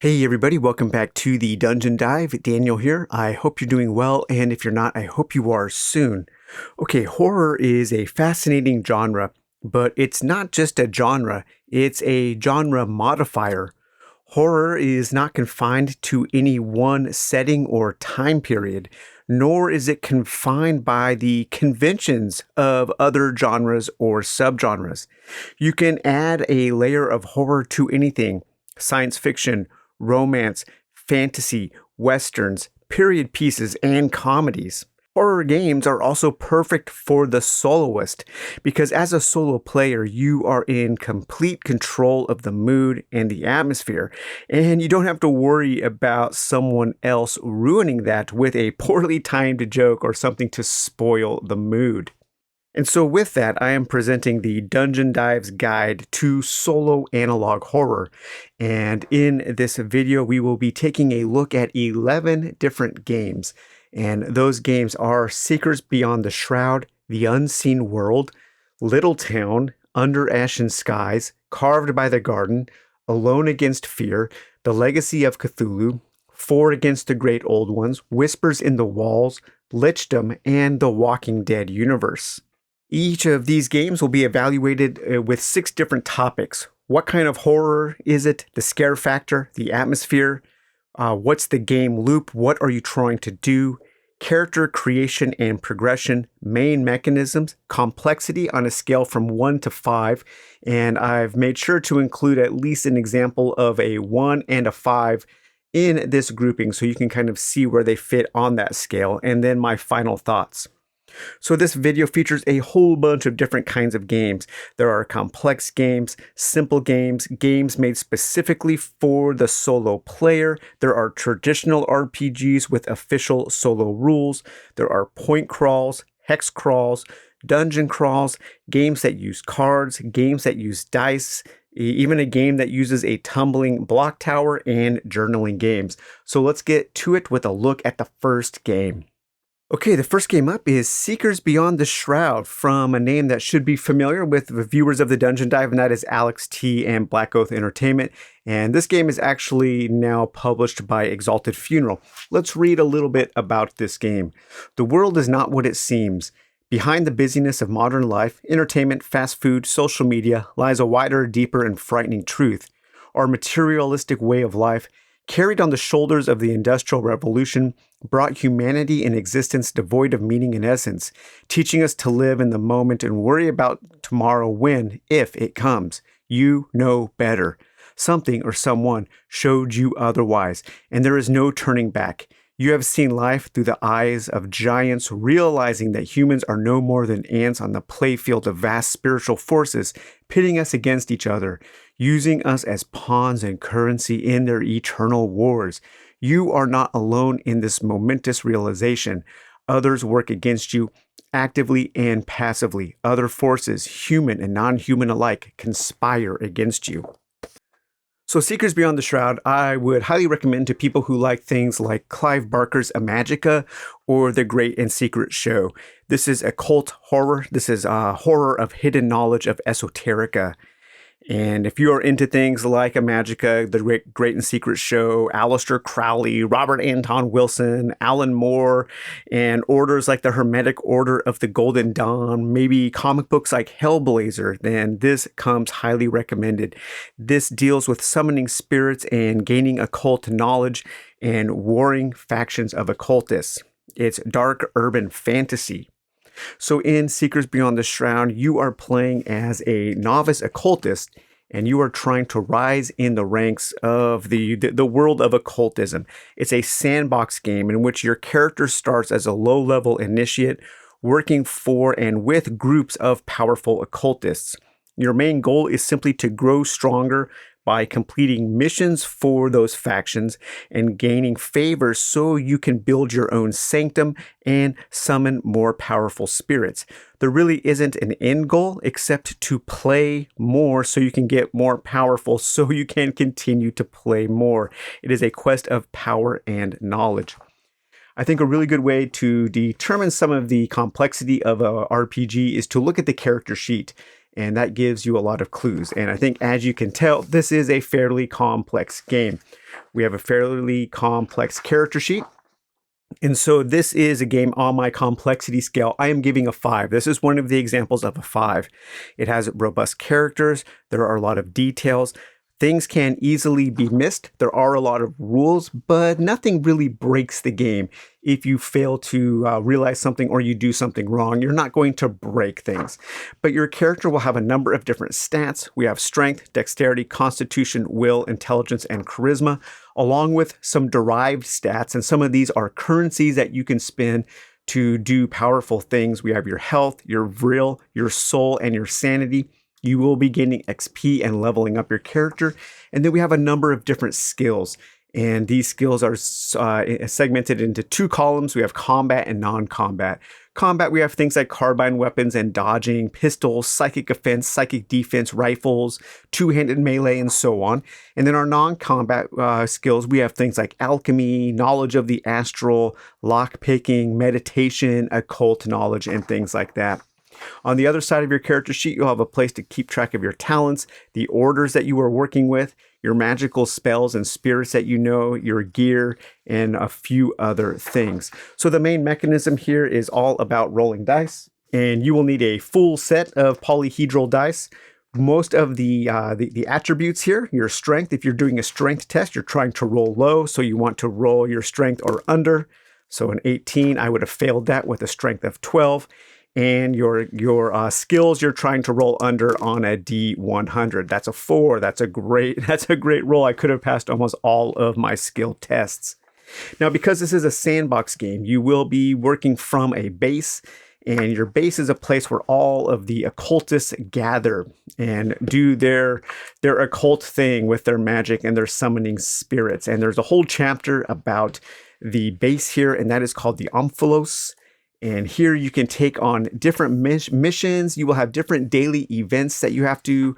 Hey everybody, welcome back to the Dungeon Dive. Daniel here. I hope you're doing well, and if you're not, I hope you are soon. Okay, horror is a fascinating genre, but it's not just a genre, it's a genre modifier. Horror is not confined to any one setting or time period, nor is it confined by the conventions of other genres or subgenres. You can add a layer of horror to anything: science fiction, romance, fantasy, westerns, period pieces, and comedies. Horror games are also perfect for the soloist because as a solo player, you are in complete control of the mood and the atmosphere, and you don't have to worry about someone else ruining that with a poorly timed joke or something to spoil the mood. And so with that, I am presenting the Dungeon Dives Guide to Solo Analog Horror. And in this video, we will be taking a look at 11 different games. And those games are Seekers Beyond the Shroud, The Unseen World, Little Town, Under Ashen Skies, Carved by the Garden, Alone Against Fear, The Legacy of Cthulhu, Four Against the Great Old Ones, Whispers in the Walls, Lichdom, and The Walking Dead Universe. Each of these games will be evaluated with 6 different topics. What kind of horror is it? The scare factor, the atmosphere, what's the game loop? What are you trying to do? Character creation and progression, main mechanisms, complexity on a scale from 1 to 5. And I've made sure to include at least an example of a 1 and a 5 in this grouping so you can kind of see where they fit on that scale. And then my final thoughts. So this video features a whole bunch of different kinds of games. There are complex games, simple games, games made specifically for the solo player. There are traditional RPGs with official solo rules. There are point crawls, hex crawls, dungeon crawls, games that use cards, games that use dice, even a game that uses a tumbling block tower, and journaling games. So let's get to it with a look at the first game. Okay, the first game up is Seekers Beyond the Shroud, from a name that should be familiar with the viewers of the Dungeon Dive, and that is Alex T. and Black Oath Entertainment. And this game is actually now published by Exalted Funeral. Let's read a little bit about this game. The world is not what it seems. Behind the busyness of modern life, entertainment, fast food, social media, lies a wider, deeper, and frightening truth. Our materialistic way of life, carried on the shoulders of the Industrial Revolution, brought humanity in existence devoid of meaning and essence, teaching us to live in the moment and worry about tomorrow when, if it comes. You know better. Something or someone showed you otherwise, and there is no turning back. You have seen life through the eyes of giants, realizing that humans are no more than ants on the playfield of vast spiritual forces, pitting us against each other, using us as pawns and currency in their eternal wars. You are not alone in this momentous realization. Others work against you, actively and passively. Other forces, human and non-human alike, conspire against you. So Seekers Beyond the Shroud, I would highly recommend to people who like things like Clive Barker's Imagica or The Great and Secret Show. This is occult horror. This is horror of hidden knowledge of esoterica. And if you are into things like Imagica, The Great and Secret Show, Aleister Crowley, Robert Anton Wilson, Alan Moore, and orders like the Hermetic Order of the Golden Dawn, maybe comic books like Hellblazer, then this comes highly recommended. This deals with summoning spirits and gaining occult knowledge and warring factions of occultists. It's dark urban fantasy. So in Seekers Beyond the Shroud, you are playing as a novice occultist, and you are trying to rise in the ranks of the world of occultism. It's a sandbox game in which your character starts as a low-level initiate, working for and with groups of powerful occultists. Your main goal is simply to grow stronger by completing missions for those factions and gaining favor so you can build your own sanctum and summon more powerful spirits. There really isn't an end goal except to play more so you can get more powerful so you can continue to play more. It is a quest of power and knowledge. I think a really good way to determine some of the complexity of a RPG is to look at the character sheet. and that gives you a lot of clues. And I think, as you can tell, this is a fairly complex game. We have a fairly complex character sheet. And so this is a game on my complexity scale. I am giving a 5. This is one of the examples of a 5. It has robust characters. There are a lot of details. Things can easily be missed. There are a lot of rules, but nothing really breaks the game. If you fail to realize something or you do something wrong, you're not going to break things. But your character will have a number of different stats. We have strength, dexterity, constitution, will, intelligence, and charisma, along with some derived stats. And some of these are currencies that you can spend to do powerful things. We have your health, your will, your soul, and your sanity. You will be gaining XP and leveling up your character. And then we have a number of different skills. And these skills are segmented into 2 columns. We have combat and non-combat. Combat, we have things like carbine weapons and dodging, pistols, psychic offense, psychic defense, rifles, two-handed melee, and so on. And then our non-combat skills, we have things like alchemy, knowledge of the astral, lockpicking, meditation, occult knowledge, and things like that. On the other side of your character sheet, you'll have a place to keep track of your talents, the orders that you are working with, your magical spells and spirits that you know, your gear, and a few other things. So the main mechanism here is all about rolling dice, and you will need a full set of polyhedral dice. Most of the attributes here, your strength, if you're doing a strength test, you're trying to roll low, so you want to roll your strength or under. So an 18, I would have failed that with a strength of 12. And your skills, you're trying to roll under on a D100. That's a 4. That's a great roll. I could have passed almost all of my skill tests. Now, because this is a sandbox game, you will be working from a base, and your base is a place where all of the occultists gather and do their occult thing with their magic and their summoning spirits. And there's a whole chapter about the base here, and that is called the Omphalos. And here you can take on different missions. You will have different daily events that you have to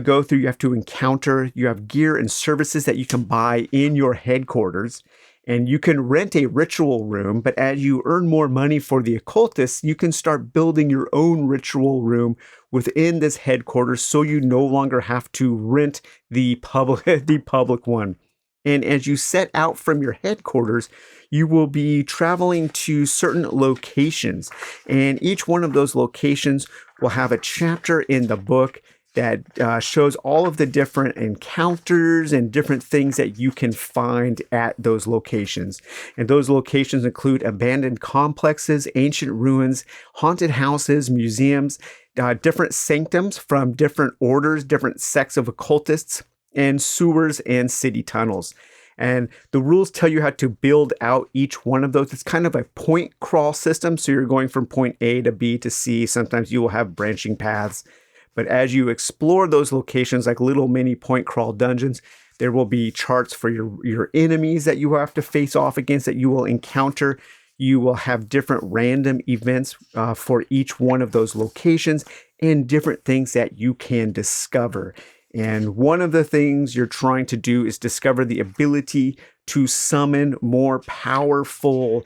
go through. You have to encounter. You have gear and services that you can buy in your headquarters. And you can rent a ritual room. But as you earn more money for the occultists, you can start building your own ritual room within this headquarters, so you no longer have to rent the public one. And as you set out from your headquarters, you will be traveling to certain locations. And each one of those locations will have a chapter in the book that shows all of the different encounters and different things that you can find at those locations. And those locations include abandoned complexes, ancient ruins, haunted houses, museums, different sanctums from different orders, different sects of occultists, and sewers and city tunnels. And the rules tell you how to build out each one of those. It's kind of a point crawl system. So you're going from point A to B to C. Sometimes you will have branching paths. But as you explore those locations, like little mini point crawl dungeons, there will be charts for your enemies that you have to face off against, that you will encounter. You will have different random events for each one of those locations, and different things that you can discover. And one of the things you're trying to do is discover the ability to summon more powerful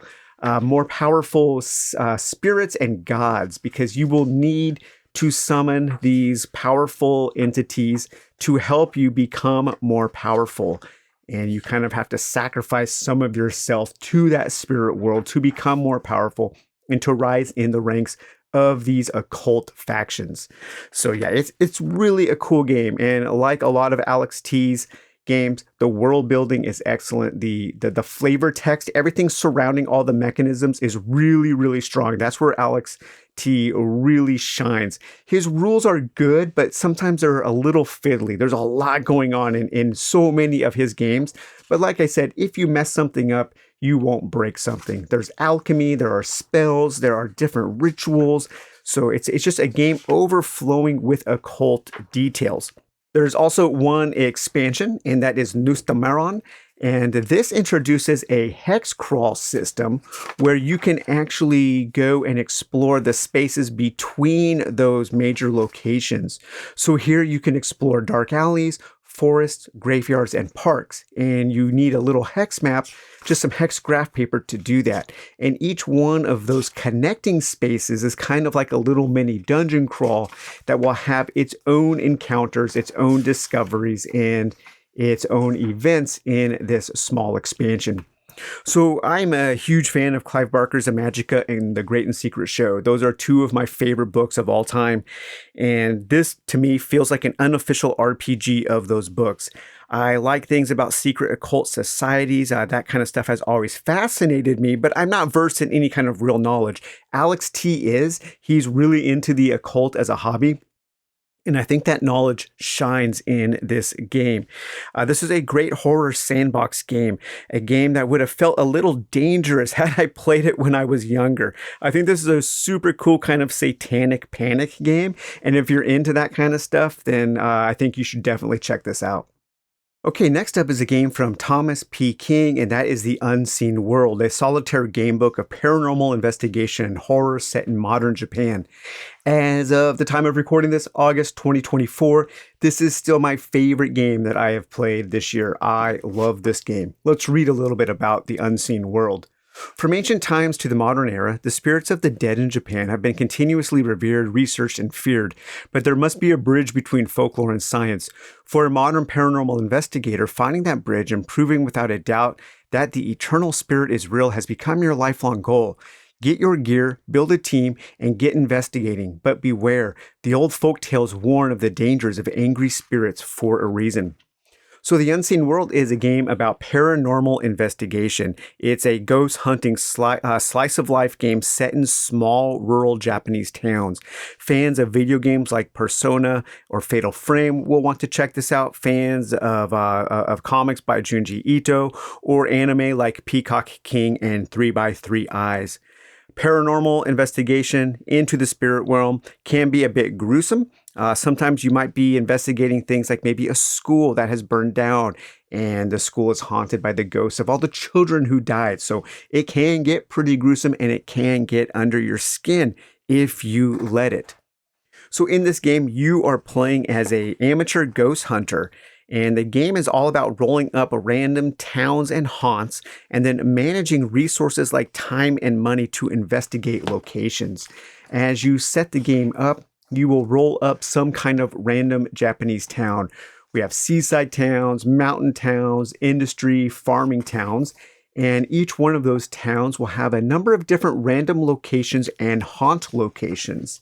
spirits and gods, because you will need to summon these powerful entities to help you become more powerful. And you kind of have to sacrifice some of yourself to that spirit world to become more powerful and to rise in the ranks of these occult factions. So yeah, it's really a cool game. And like a lot of Alex T's games, the world building is excellent. The flavor text, everything surrounding all the mechanisms is really, really strong. That's where Alex T really shines. His rules are good, but sometimes they're a little fiddly. There's a lot going on in so many of his games. But like I said, if you mess something up, you won't break something. There's alchemy, there are spells, there are different rituals. So it's just a game overflowing with occult details. There's also one expansion, and that is Nustamaron. And this introduces a hex crawl system where you can actually go and explore the spaces between those major locations. So here you can explore dark alleys, forests, graveyards, and parks. And you need a little hex map, just some hex graph paper to do that. And each one of those connecting spaces is kind of like a little mini dungeon crawl that will have its own encounters, its own discoveries, and its own events in this small expansion. So I'm a huge fan of Clive Barker's Magica and The Great and Secret Show. Those are two of my favorite books of all time. And this, to me, feels like an unofficial RPG of those books. I like things about secret occult societies. That kind of stuff has always fascinated me, but I'm not versed in any kind of real knowledge. Alex T is. He's really into the occult as a hobby. And I think that knowledge shines in this game. This is a great horror sandbox game, a game that would have felt a little dangerous had I played it when I was younger. I think this is a super cool kind of satanic panic game. And if you're into that kind of stuff, then I think you should definitely check this out. Okay, next up is a game from Thomas P. King, and that is The Unseen World, a solitaire gamebook of paranormal investigation and horror set in modern Japan. As of the time of recording this, August 2024, this is still my favorite game that I have played this year. I love this game. Let's read a little bit about The Unseen World. From ancient times to the modern era, the spirits of the dead in Japan have been continuously revered, researched, and feared, but there must be a bridge between folklore and science. For a modern paranormal investigator, finding that bridge and proving without a doubt that the eternal spirit is real has become your lifelong goal. Get your gear, build a team, and get investigating. But beware, the old folk tales warn of the dangers of angry spirits for a reason. So The Unseen World is a game about paranormal investigation. It's a ghost hunting slice of life game set in small rural Japanese towns. Fans of video games like Persona or Fatal Frame will want to check this out. Fans of comics by Junji Ito or anime like Peacock King and 3x3 Eyes. Paranormal investigation into the spirit realm can be a bit gruesome. Sometimes you might be investigating things like maybe a school that has burned down and the school is haunted by the ghosts of all the children who died. So it can get pretty gruesome and it can get under your skin if you let it. So in this game, you are playing as an amateur ghost hunter. And the game is all about rolling up random towns and haunts and then managing resources like time and money to investigate locations. As you set the game up, you will roll up some kind of random Japanese town. We have seaside towns, mountain towns, industry, farming towns, and each one of those towns will have a number of different random locations and haunt locations.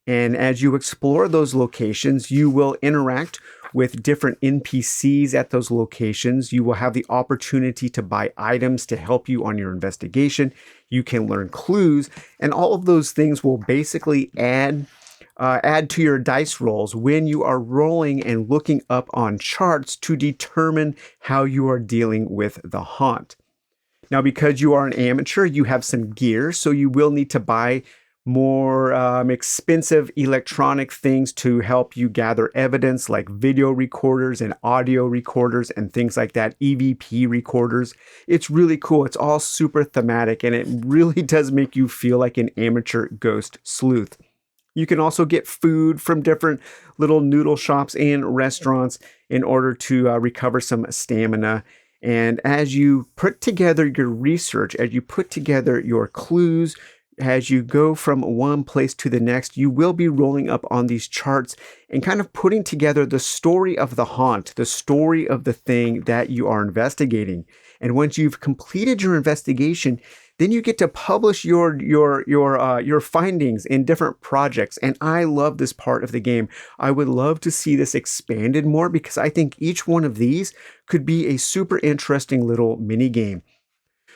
And as you explore those locations, you will interact with different NPCs at those locations. You will have the opportunity to buy items to help you on your investigation. You can learn clues, and all of those things will basically add to your dice rolls when you are rolling and looking up on charts to determine how you are dealing with the haunt. Now, because you are an amateur, you have some gear, so you will need to buy more expensive electronic things to help you gather evidence, like video recorders and audio recorders and things like that, EVP recorders. It's really cool. It's all super thematic, and it really does make you feel like an amateur ghost sleuth. You can also get food from different little noodle shops and restaurants in order to recover some stamina. And as you put together your research, as you put together your clues, as you go from one place to the next, you will be rolling up on these charts and kind of putting together the story of the haunt, the story of the thing that you are investigating. And once you've completed your investigation, then you get to publish your findings in different projects. And I love this part of the game. I would love to see this expanded more because I think each one of these could be a super interesting little mini game.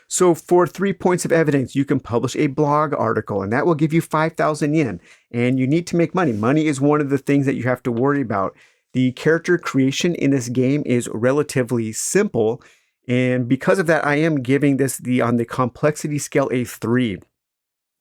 So for 3 points of evidence, you can publish a blog article, and that will give you 5,000 yen. And you need to make money. Money is one of the things that you have to worry about. The character creation in this game is relatively simple. And because of that, I am giving this on the complexity scale a 3.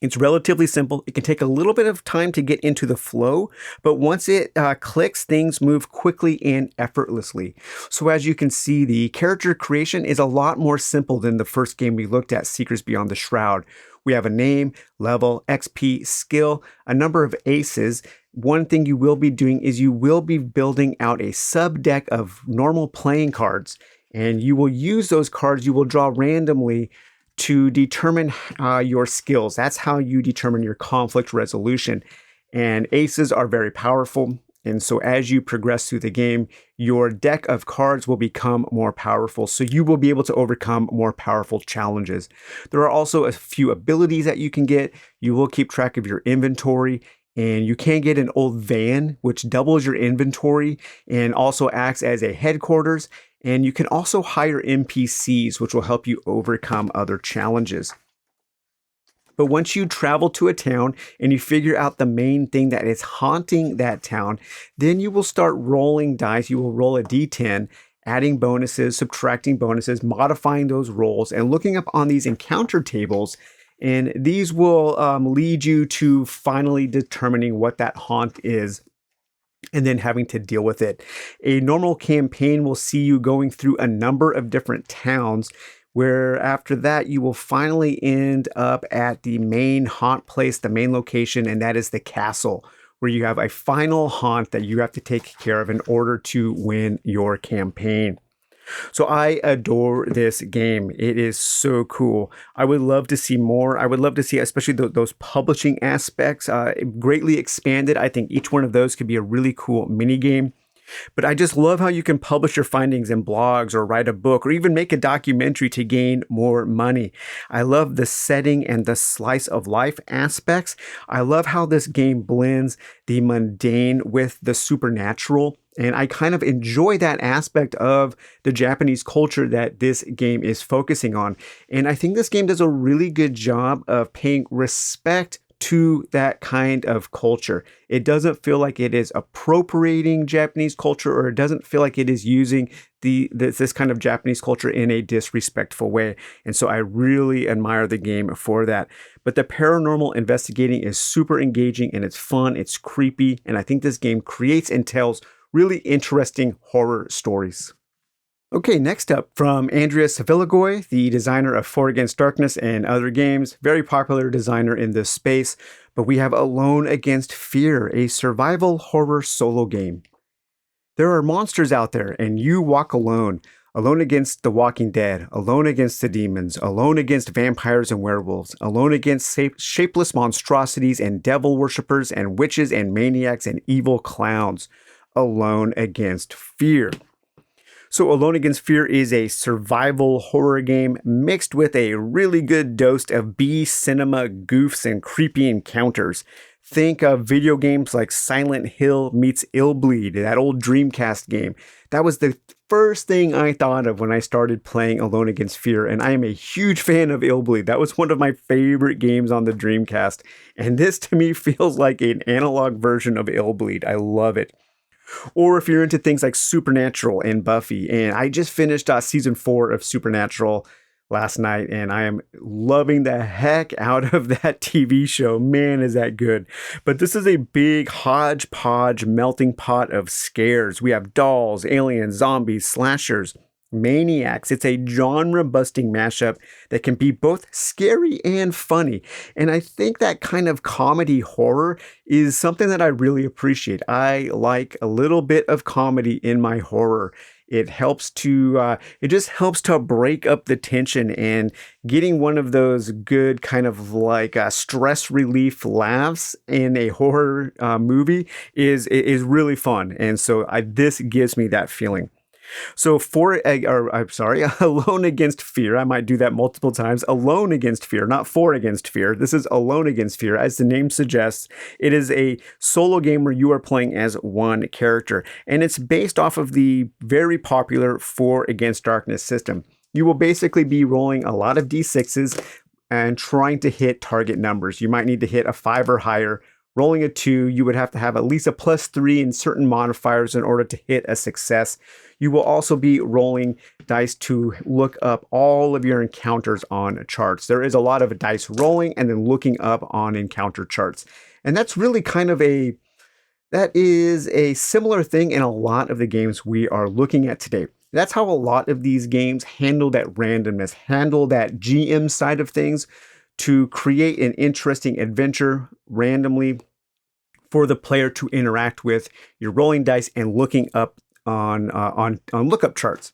It's relatively simple. It can take a little bit of time to get into the flow, but once it clicks, things move quickly and effortlessly. So as you can see, the character creation is a lot more simple than the first game we looked at, Seekers Beyond the Shroud. We have a name, level, XP, skill, a number of aces. one thing you will be doing is you will be building out a sub deck of normal playing cards, and you will use those cards you will draw randomly to determine your skills. That's how you determine your conflict resolution. And aces are very powerful. And so as you progress through the game, your deck of cards will become more powerful. So you will be able to overcome more powerful challenges. There are also a few abilities that you can get. You will keep track of your inventory. And you can get an old van, which doubles your inventory and also acts as a headquarters. And you can also hire NPCs, which will help you overcome other challenges. But once you travel to a town and you figure out the main thing that is haunting that town, then you will start rolling dice. You will roll a d10, adding bonuses, subtracting bonuses, modifying those rolls, and looking up on these encounter tables. And these will lead you to finally determining what that haunt is and then having to deal with it. A normal campaign will see you going through a number of different towns, where after that you will finally end up at the main haunt place, the main location, and that is the castle, where you have a final haunt that you have to take care of in order to win your campaign. So I adore this game. It is so cool. I would love to see more. I would love to see, especially those publishing aspects, greatly expanded. I think each one of those could be a really cool mini game. But I just love how you can publish your findings in blogs or write a book or even make a documentary to gain more money. I love the setting and the slice of life aspects. I love how this game blends the mundane with the supernatural. And I kind of enjoy that aspect of the Japanese culture that this game is focusing on. And I think this game does a really good job of paying respect to that kind of culture. It doesn't feel like it is appropriating Japanese culture, or it doesn't feel like it is using this kind of Japanese culture in a disrespectful way. And so I really admire the game for that. But the paranormal investigating is super engaging and it's fun, it's creepy, and I think this game creates and tells really interesting horror stories. Okay, next up, from Andreas Savilagoy, the designer of For Against Darkness and other games, very popular designer in this space, but we have Alone Against Fear, a survival horror solo game. There are monsters out there, and you walk alone. Alone against the walking dead, alone against the demons, alone against vampires and werewolves, alone against shapeless monstrosities and devil worshippers and witches and maniacs and evil clowns. Alone Against Fear. So Alone Against Fear is a survival horror game mixed with a really good dose of B cinema goofs and creepy encounters. Think of video games like Silent Hill meets Illbleed, that old Dreamcast game. That was the first thing I thought of when I started playing Alone Against Fear, and I am a huge fan of Illbleed. That was one of my favorite games on the Dreamcast, and this to me feels like an analog version of Illbleed. I love it. Or if you're into things like Supernatural and Buffy, and I just finished season 4 of Supernatural last night, and I am loving the heck out of that TV show. Man, is that good. But this is a big hodgepodge melting pot of scares. We have dolls, aliens, zombies, slashers, maniacs. It's a genre-busting mashup that can be both scary and funny. And I think that kind of comedy horror is something that I really appreciate. I like a little bit of comedy in my horror. It just helps to break up the tension, and getting one of those good kind of like stress relief laughs in a horror movie is really fun. And so this gives me that feeling. So Alone Against Fear. I might do that multiple times. Alone Against Fear, not For Against Fear. This is Alone Against Fear. As the name suggests, it is a solo game where you are playing as one character. And it's based off of the very popular For Against Darkness system. You will basically be rolling a lot of D6s and trying to hit target numbers. You might need to hit a 5 or higher. Rolling a 2, you would have to have at least a +3 in certain modifiers in order to hit a success. You will also be rolling dice to look up all of your encounters on charts. There is a lot of dice rolling and then looking up on encounter charts. And that's really that is a similar thing in a lot of the games we are looking at today. That's how a lot of these games handle that randomness, handle that GM side of things, to create an interesting adventure randomly for the player to interact with. You're rolling dice and looking up on lookup charts.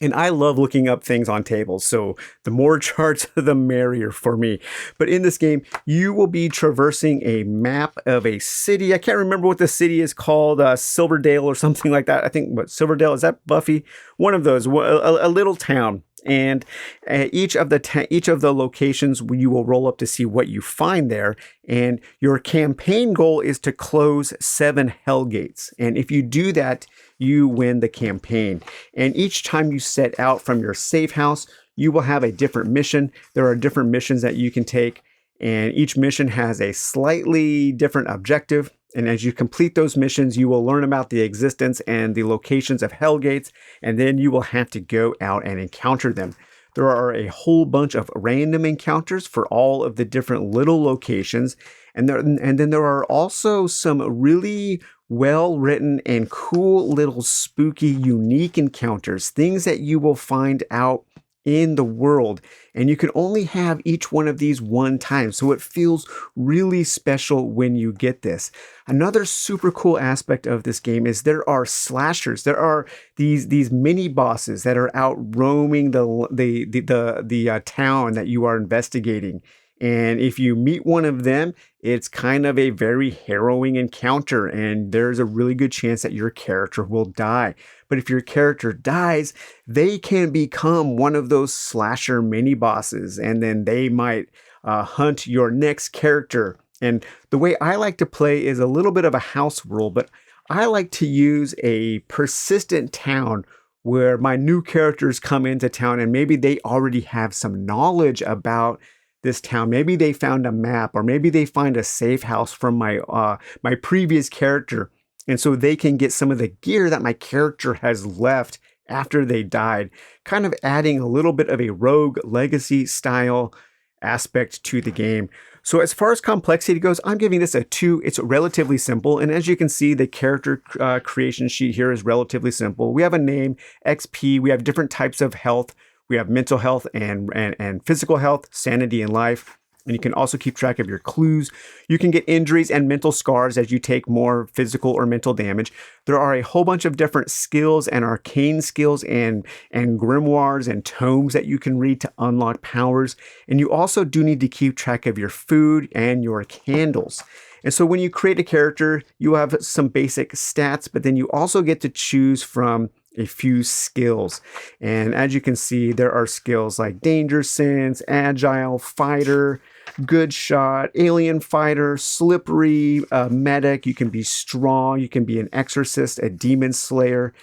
And I love looking up things on tables, so the more charts, the merrier for me. But in this game, you will be traversing a map of a city. I can't remember what the city is called, Silverdale or something like that. I think, what, Silverdale, is that Buffy? One of those, a little town. And each of the locations you will roll up to see what you find there. And your campaign goal is to close 7 hell gates. And if you do that, you win the campaign. And each time you set out from your safe house, you will have a different mission. There are different missions that you can take, and each mission has a slightly different objective. And as you complete those missions, you will learn about the existence and the locations of hellgates, and then you will have to go out and encounter them. There are a whole bunch of random encounters for all of the different little locations. And then there are also some really well-written and cool little spooky, unique encounters, things that you will find out in the world. And you can only have each one of these one time, so it feels really special when you get this. Another super cool aspect of this game is there are slashers. There are these mini bosses that are out roaming the town that you are investigating. And if you meet one of them, it's kind of a very harrowing encounter, and there's a really good chance that your character will die. But if your character dies, they can become one of those slasher mini bosses, and then they might hunt your next character. And the way I like to play is a little bit of a house rule, but I like to use a persistent town where my new characters come into town and maybe they already have some knowledge about this town. Maybe they found a map, or maybe they find a safe house from my previous character. And so they can get some of the gear that my character has left after they died, kind of adding a little bit of a rogue legacy style aspect to the game. So as far as complexity goes, I'm giving this a 2. It's relatively simple. And as you can see, the character creation sheet here is relatively simple. We have a name, XP. We have different types of health. We have mental health and physical health, sanity, and life. And you can also keep track of your clues. You can get injuries and mental scars as you take more physical or mental damage. There are a whole bunch of different skills and arcane skills and grimoires and tomes that you can read to unlock powers. And you also do need to keep track of your food and your candles. And so when you create a character, you have some basic stats, but then you also get to choose from a few skills. And as you can see, there are skills like danger sense, agile, fighter, good shot, alien fighter, slippery, medic. You can be strong. You can be an exorcist, a demon slayer.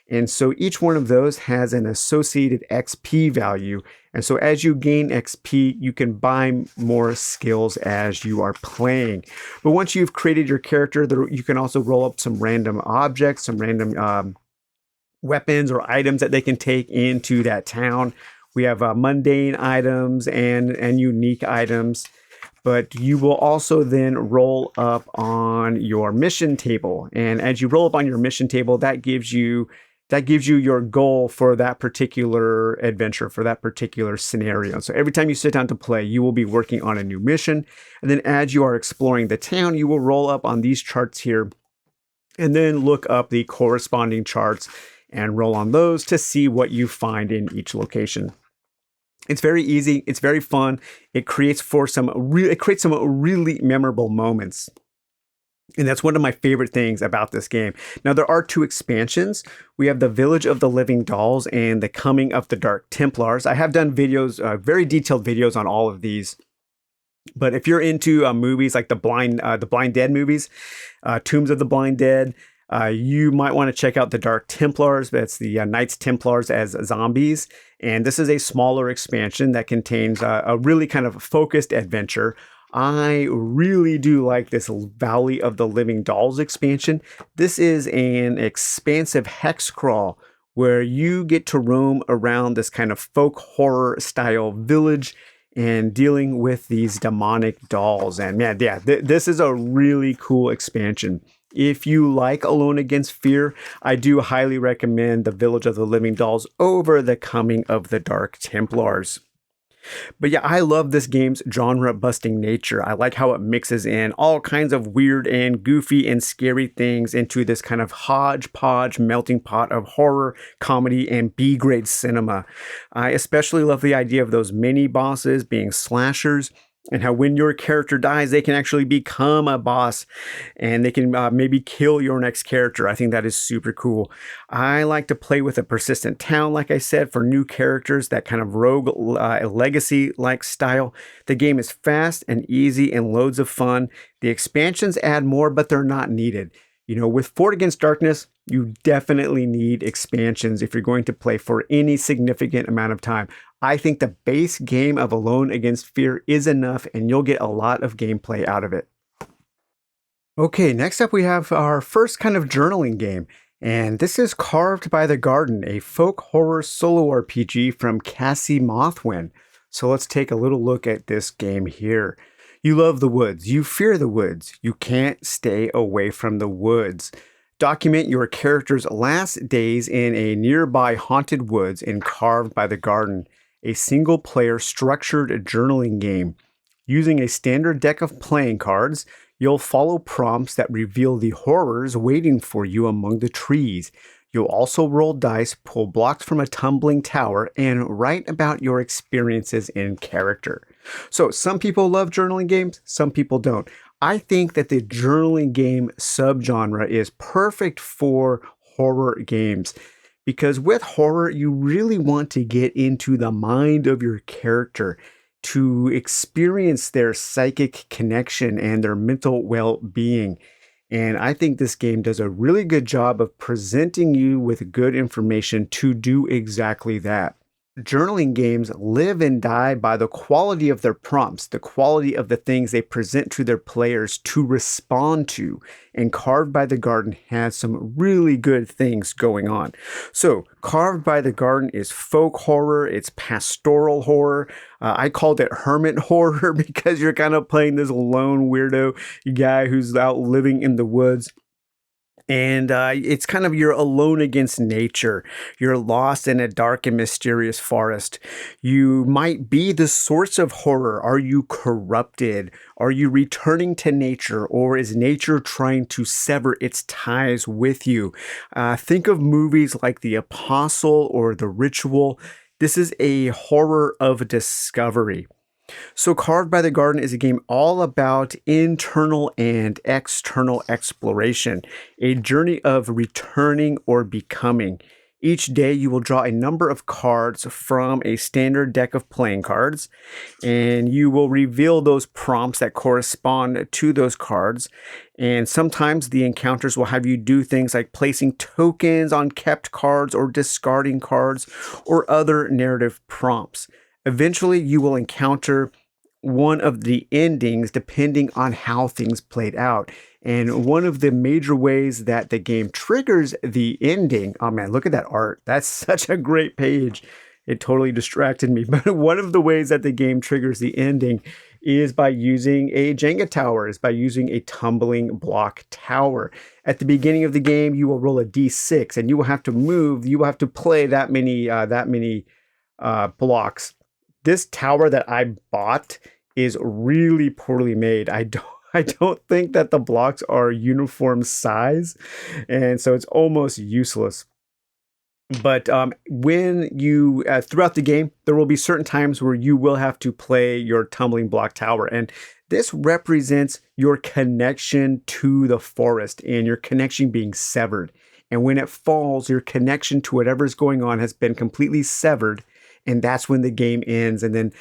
And so each one of those has an associated XP value. And so as you gain XP, you can buy more skills as you are playing. But once you've created your character, you can also roll up some random objects, some random weapons or items that they can take into that town. We have mundane items and unique items, but you will also then roll up on your mission table. And as you roll up on your mission table, that gives you your goal for that particular adventure, for that particular scenario. So every time you sit down to play, you will be working on a new mission. And then as you are exploring the town, you will roll up on these charts here and then look up the corresponding charts and roll on those to see what you find in each location. It's very easy. It's very fun. It creates some really memorable moments. And that's one of my favorite things about this game. Now, there are 2 expansions. We have the Village of the Living Dolls and the Coming of the Dark Templars. I have done videos, very detailed videos on all of these. But if you're into movies like the Blind Dead movies, Tombs of the Blind Dead, you might want to check out the Dark Templars. That's the Knights Templars as zombies. And this is a smaller expansion that contains a really kind of focused adventure. I really do like this Valley of the Living Dolls expansion. This is an expansive hex crawl where you get to roam around this kind of folk horror style village and dealing with these demonic dolls. And man, yeah, this is a really cool expansion. If you like Alone Against Fear, I do highly recommend the Village of the Living Dolls over the Coming of the Dark Templars. But yeah, I love this game's genre busting nature. I like how it mixes in all kinds of weird and goofy and scary things into this kind of hodgepodge melting pot of horror, comedy, and B grade cinema. I especially love the idea of those mini bosses being slashers, and how when your character dies, they can actually become a boss and they can maybe kill your next character. I think that is super cool. I like to play with a persistent town, like I said, for new characters, that kind of rogue legacy like style. The game is fast and easy and loads of fun. The expansions add more, but they're not needed. You know, with Fort Against Darkness, you definitely need expansions if you're going to play for any significant amount of time. I think the base game of Alone Against Fear is enough, and you'll get a lot of gameplay out of it. Okay, next up we have our first kind of journaling game, and this is Carved by the Garden, a folk horror solo RPG from Cassie Mothwin. So let's take a little look at this game here. You love the woods, you fear the woods, you can't stay away from the woods. Document your character's last days in a nearby haunted woods in Carved by the Garden, a single-player structured journaling game. Using a standard deck of playing cards, you'll follow prompts that reveal the horrors waiting for you among the trees. You'll also roll dice, pull blocks from a tumbling tower, and write about your experiences in character. So some people love journaling games, some people don't. I think that the journaling game subgenre is perfect for horror games, because with horror, you really want to get into the mind of your character, to experience their psychic connection and their mental well-being. And I think this game does a really good job of presenting you with good information to do exactly that. Journaling games live and die by the quality of their prompts, the quality of the things they present to their players to respond to. And Carved by the Garden has some really good things going on. So, Carved by the Garden is folk horror, it's pastoral horror. I called it hermit horror because you're kind of playing this lone weirdo guy who's out living in the woods. And it's kind of you're alone against nature. You're lost in a dark and mysterious forest. You might be the source of horror. Are you corrupted? Are you returning to nature? Or is nature trying to sever its ties with you? Think of movies like The Apostle or The Ritual. This is a horror of discovery. So Carved by the Garden is a game all about internal and external exploration, a journey of returning or becoming. Each day you will draw a number of cards from a standard deck of playing cards, and you will reveal those prompts that correspond to those cards. And sometimes the encounters will have you do things like placing tokens on kept cards or discarding cards or other narrative prompts. Eventually, you will encounter one of the endings depending on how things played out. And one of the major ways that the game triggers the ending, oh man, look at that art. That's such a great page. It totally distracted me. But one of the ways that the game triggers the ending is by using a Jenga tower, is by using a tumbling block tower. At the beginning of the game, you will roll a d6 and you will have to move, you will have to play that many blocks. This tower that I bought is really poorly made. I don't think that the blocks are uniform size, and so it's almost useless. But when you, throughout the game, there will be certain times where you will have to play your tumbling block tower. And this represents your connection to the forest and your connection being severed. And when it falls, your connection to whatever's going on has been completely severed. And that's when the game ends. And then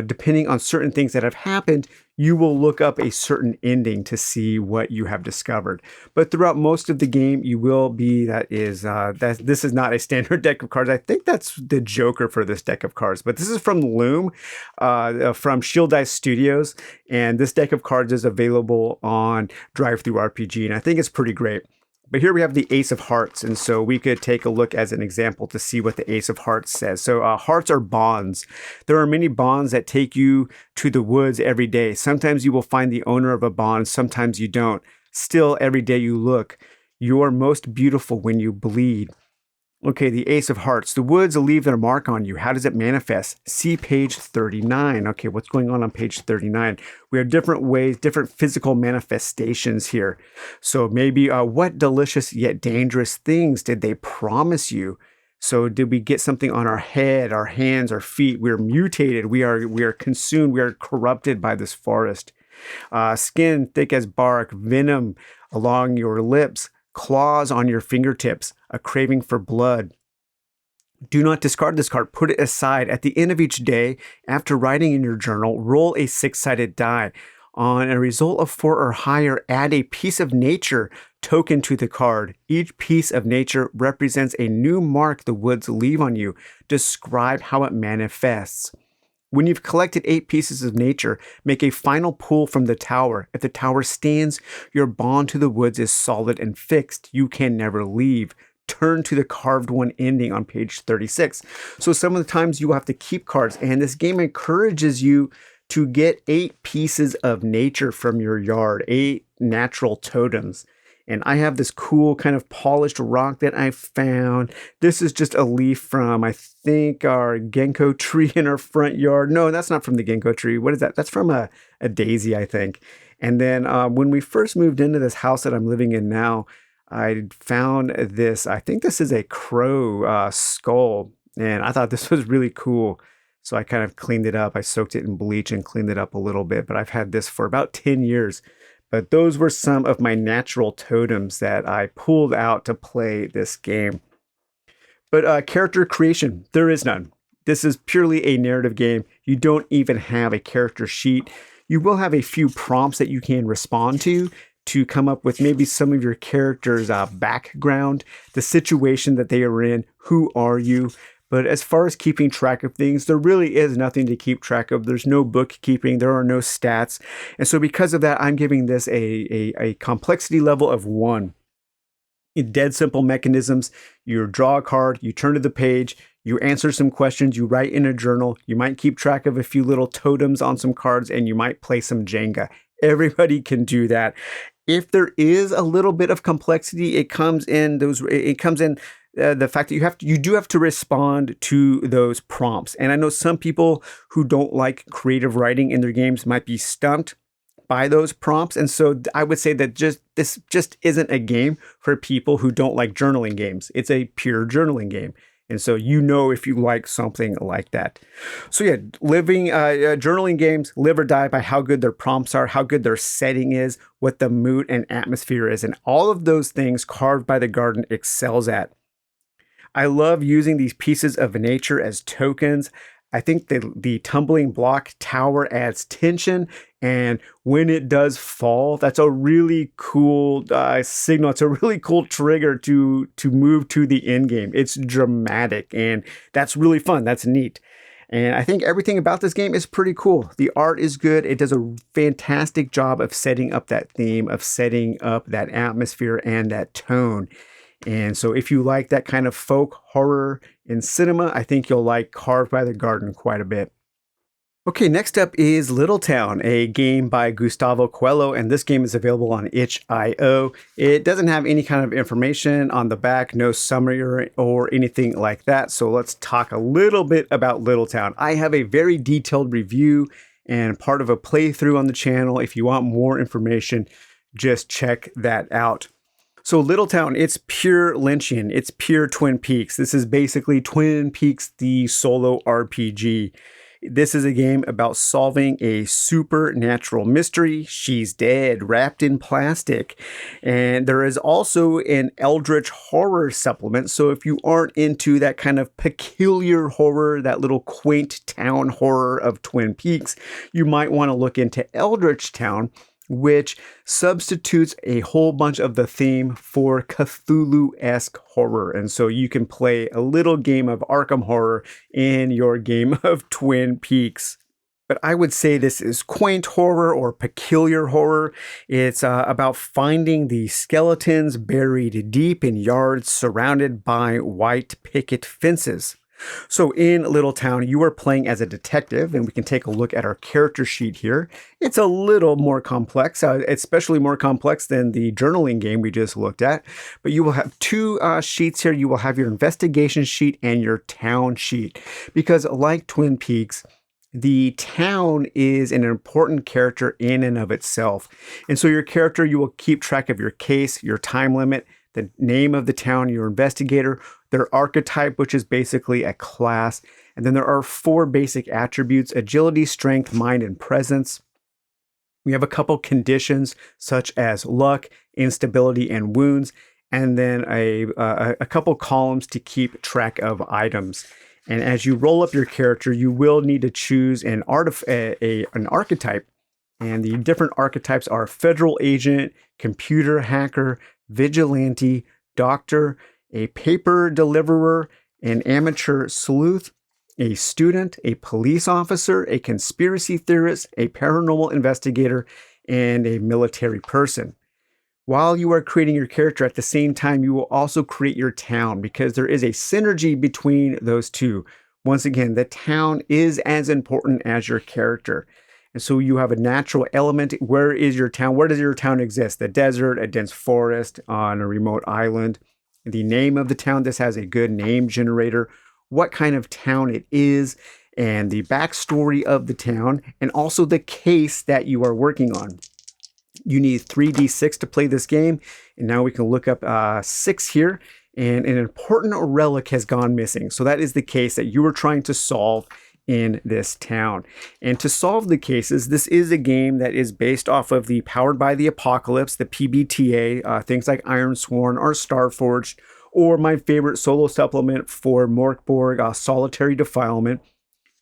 depending on certain things that have happened, you will look up a certain ending to see what you have discovered. But throughout most of the game, you will be, that this is not a standard deck of cards. I think that's the Joker for this deck of cards. But this is from Loom, from Shield Dice Studios. And this deck of cards is available on DriveThruRPG. And I think it's pretty great. But here we have the Ace of Hearts, and so we could take a look as an example to see what the Ace of Hearts says. So hearts are bonds. There are many bonds that take you to the woods every day. Sometimes you will find the owner of a bond, sometimes you don't. Still, every day you look. You are most beautiful when you bleed. Okay, the Ace of Hearts. The woods leave their mark on you. How does it manifest? See page 39. Okay, what's going on page 39? We have different ways, different physical manifestations here. So maybe what delicious yet dangerous things did they promise you? So did we get something on our head, our hands, our feet? We're mutated. We are consumed. We are corrupted by this forest. Skin thick as bark, venom along your lips, claws on your fingertips, a craving for blood. Do not discard this card. Put it aside. At the end of each day, after writing in your journal, roll a 6-sided die. On a result of 4 or higher, add a piece of nature token to the card. Each piece of nature represents a new mark the woods leave on you. Describe how it manifests. When you've collected 8 pieces of nature, make a final pull from the tower. If the tower stands, your bond to the woods is solid and fixed. You can never leave. Turn to the carved one ending on page 36. So some of the times you have to keep cards, and this game encourages you to get 8 pieces of nature from your yard, 8 natural totems. And I have this cool kind of polished rock that I found. This is just a leaf from, I think, our ginkgo tree in our front yard. No, that's not from the ginkgo tree. What is that? That's from a daisy, I think. And then when we first moved into this house that I'm living in now, I found this, I think this is a crow skull. And I thought this was really cool. So I kind of cleaned it up. I soaked it in bleach and cleaned it up a little bit. But I've had this for about 10 years. But those were some of my natural totems that I pulled out to play this game. But character creation, there is none. This is purely a narrative game. You don't even have a character sheet. You will have a few prompts that you can respond to come up with maybe some of your character's background, the situation that they are in, who are you. But as far as keeping track of things, there really is nothing to keep track of. There's no bookkeeping. There are no stats. And so because of that, I'm giving this a complexity level of 1. In dead simple mechanisms, you draw a card, you turn to the page, you answer some questions, you write in a journal, you might keep track of a few little totems on some cards, and you might play some Jenga. Everybody can do that. If there is a little bit of complexity, it comes in the fact that you do have to respond to those prompts. And I know some people who don't like creative writing in their games might be stumped by those prompts. And so I would say that this just isn't a game for people who don't like journaling games. It's a pure journaling game. And so if you like something like that. So yeah, journaling games live or die by how good their prompts are, how good their setting is, what the mood and atmosphere is. And all of those things Carved by the Garden excels at. I love using these pieces of nature as tokens. I think the tumbling block tower adds tension, and when it does fall, that's a really cool signal. It's a really cool trigger to move to the end game. It's dramatic, and that's really fun. That's neat. And I think everything about this game is pretty cool. The art is good. It does a fantastic job of setting up that theme, of setting up that atmosphere and that tone. And so if you like that kind of folk horror in cinema, I think you'll like Carved by the Garden quite a bit. Okay, next up is Little Town, a game by Gustavo Coelho, and this game is available on itch.io. It doesn't have any kind of information on the back, no summary or anything like that. So let's talk a little bit about Little Town. I have a very detailed review and part of a playthrough on the channel. If you want more information, just check that out. So Little Town, it's pure Lynchian. It's pure Twin Peaks. This is basically Twin Peaks, the solo RPG. This is a game about solving a supernatural mystery. She's dead, wrapped in plastic. And there is also an Eldritch horror supplement. So if you aren't into that kind of peculiar horror, that little quaint town horror of Twin Peaks, you might want to look into Eldritch Town, which substitutes a whole bunch of the theme for Cthulhu-esque horror. And so you can play a little game of Arkham horror in your game of Twin Peaks. But I would say this is quaint horror or peculiar horror. It's about finding the skeletons buried deep in yards surrounded by white picket fences. So in Little Town, you are playing as a detective, and we can take a look at our character sheet here. It's a little more complex, especially more complex than the journaling game we just looked at. But you will have two sheets here. You will have your investigation sheet and your town sheet. Because like Twin Peaks, the town is an important character in and of itself. And so your character, you will keep track of your case, your time limit, the name of the town, your investigator, their archetype, which is basically a class. And then there are 4 basic attributes: agility, strength, mind, and presence. We have a couple conditions such as luck, instability, and wounds. And then a couple columns to keep track of items. And as you roll up your character, you will need to choose an archetype. And the different archetypes are federal agent, computer hacker, vigilante, doctor, a paper deliverer, an amateur sleuth, a student, a police officer, a conspiracy theorist, a paranormal investigator, and a military person. While you are creating your character, at the same time, you will also create your town, because there is a synergy between those two. Once again, the town is as important as your character. And so you have a natural element. Where is your town? Where does your town exist? The desert, a dense forest, on a remote island. The name of the town, this has a good name generator. What kind of town it is, and the backstory of the town, and also the case that you are working on. You need 3d6 to play this game. And now we can look up 6 here. And an important relic has gone missing. So that is the case that you were trying to solve in this town. And to solve the cases, this is a game that is based off of the Powered by the Apocalypse, the PBTA, things like Ironsworn or Starforged, or my favorite solo supplement for Morkborg, Solitary Defilement.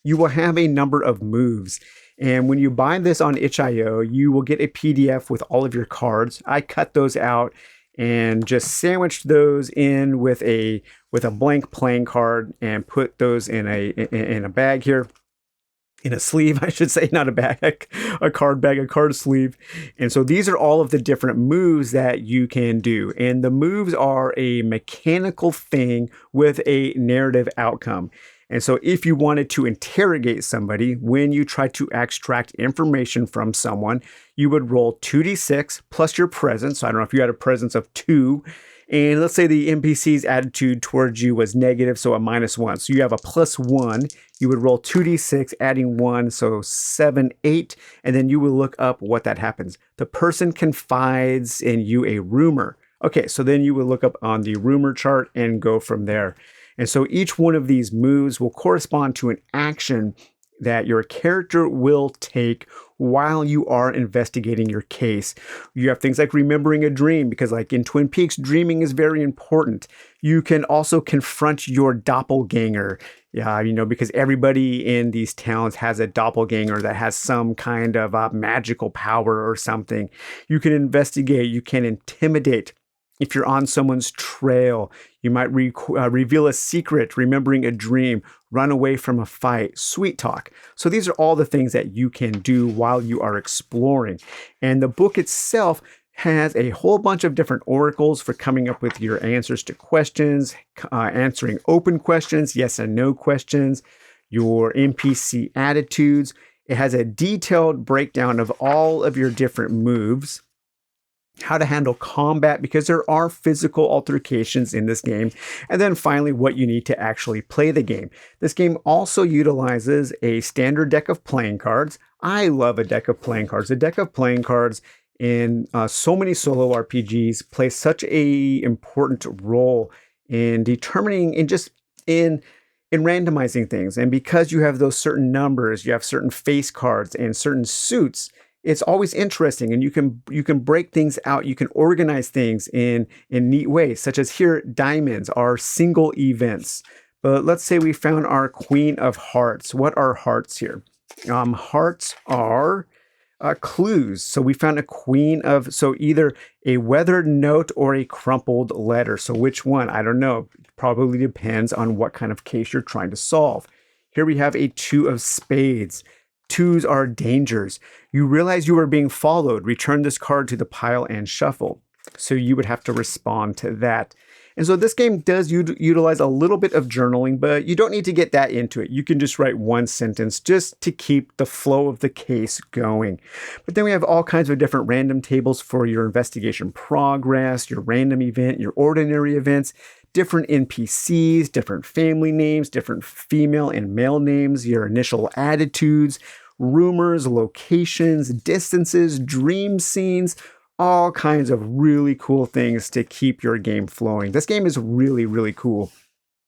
You will have a number of moves. And when you buy this on itch.io, you will get a PDF with all of your cards. I cut those out and just sandwiched those in with a blank playing card and put those in a bag here. In a sleeve, I should say, not a bag, a card bag, a card sleeve. And so these are all of the different moves that you can do. And the moves are a mechanical thing with a narrative outcome. And so if you wanted to interrogate somebody, when you try to extract information from someone, you would roll 2d6 plus your presence. So I don't know if you had a presence of 2. And let's say the NPC's attitude towards you was negative, so a -1. So you have a +1. You would roll 2d6, adding 1, so 7, 8. And then you will look up what that happens. The person confides in you a rumor. Okay, so then you would look up on the rumor chart and go from there. And so each one of these moves will correspond to an action that your character will take while you are investigating your case. You have things like remembering a dream, because like in Twin Peaks, dreaming is very important. You can also confront your doppelganger. Yeah, because everybody in these towns has a doppelganger that has some kind of magical power or something. You can investigate, you can intimidate. If you're on someone's trail, you might reveal a secret, remembering a dream, run away from a fight, sweet talk. So these are all the things that you can do while you are exploring. And the book itself has a whole bunch of different oracles for coming up with your answers to questions, answering open questions, yes and no questions, your NPC attitudes. It has a detailed breakdown of all of your different moves, how to handle combat, because there are physical altercations in this game, and then finally what you need to actually play the game. This game also utilizes a standard deck of playing cards. I love a deck of playing cards. A deck of playing cards in so many solo RPGs plays such a important role in determining in randomizing things. And because you have those certain numbers, you have certain face cards and certain suits, it's always interesting, and you can break things out. You can organize things in neat ways, such as here, diamonds are single events. But let's say we found our Queen of Hearts. What are hearts here? Hearts are clues. So we found a Queen of, so either a weathered note or a crumpled letter. So which one? I don't know. Probably depends on what kind of case you're trying to solve. Here we have a 2 of spades. 2s are dangers. You realize you are being followed. Return this card to the pile and shuffle. So you would have to respond to that. And so this game does utilize a little bit of journaling, but you don't need to get that into it. You can just write one sentence just to keep the flow of the case going. But then we have all kinds of different random tables for your investigation progress, your random event, your ordinary events, different NPCs, different family names, different female and male names, your initial attitudes, rumors, locations, distances, dream scenes, all kinds of really cool things to keep your game flowing. This game is really, really cool.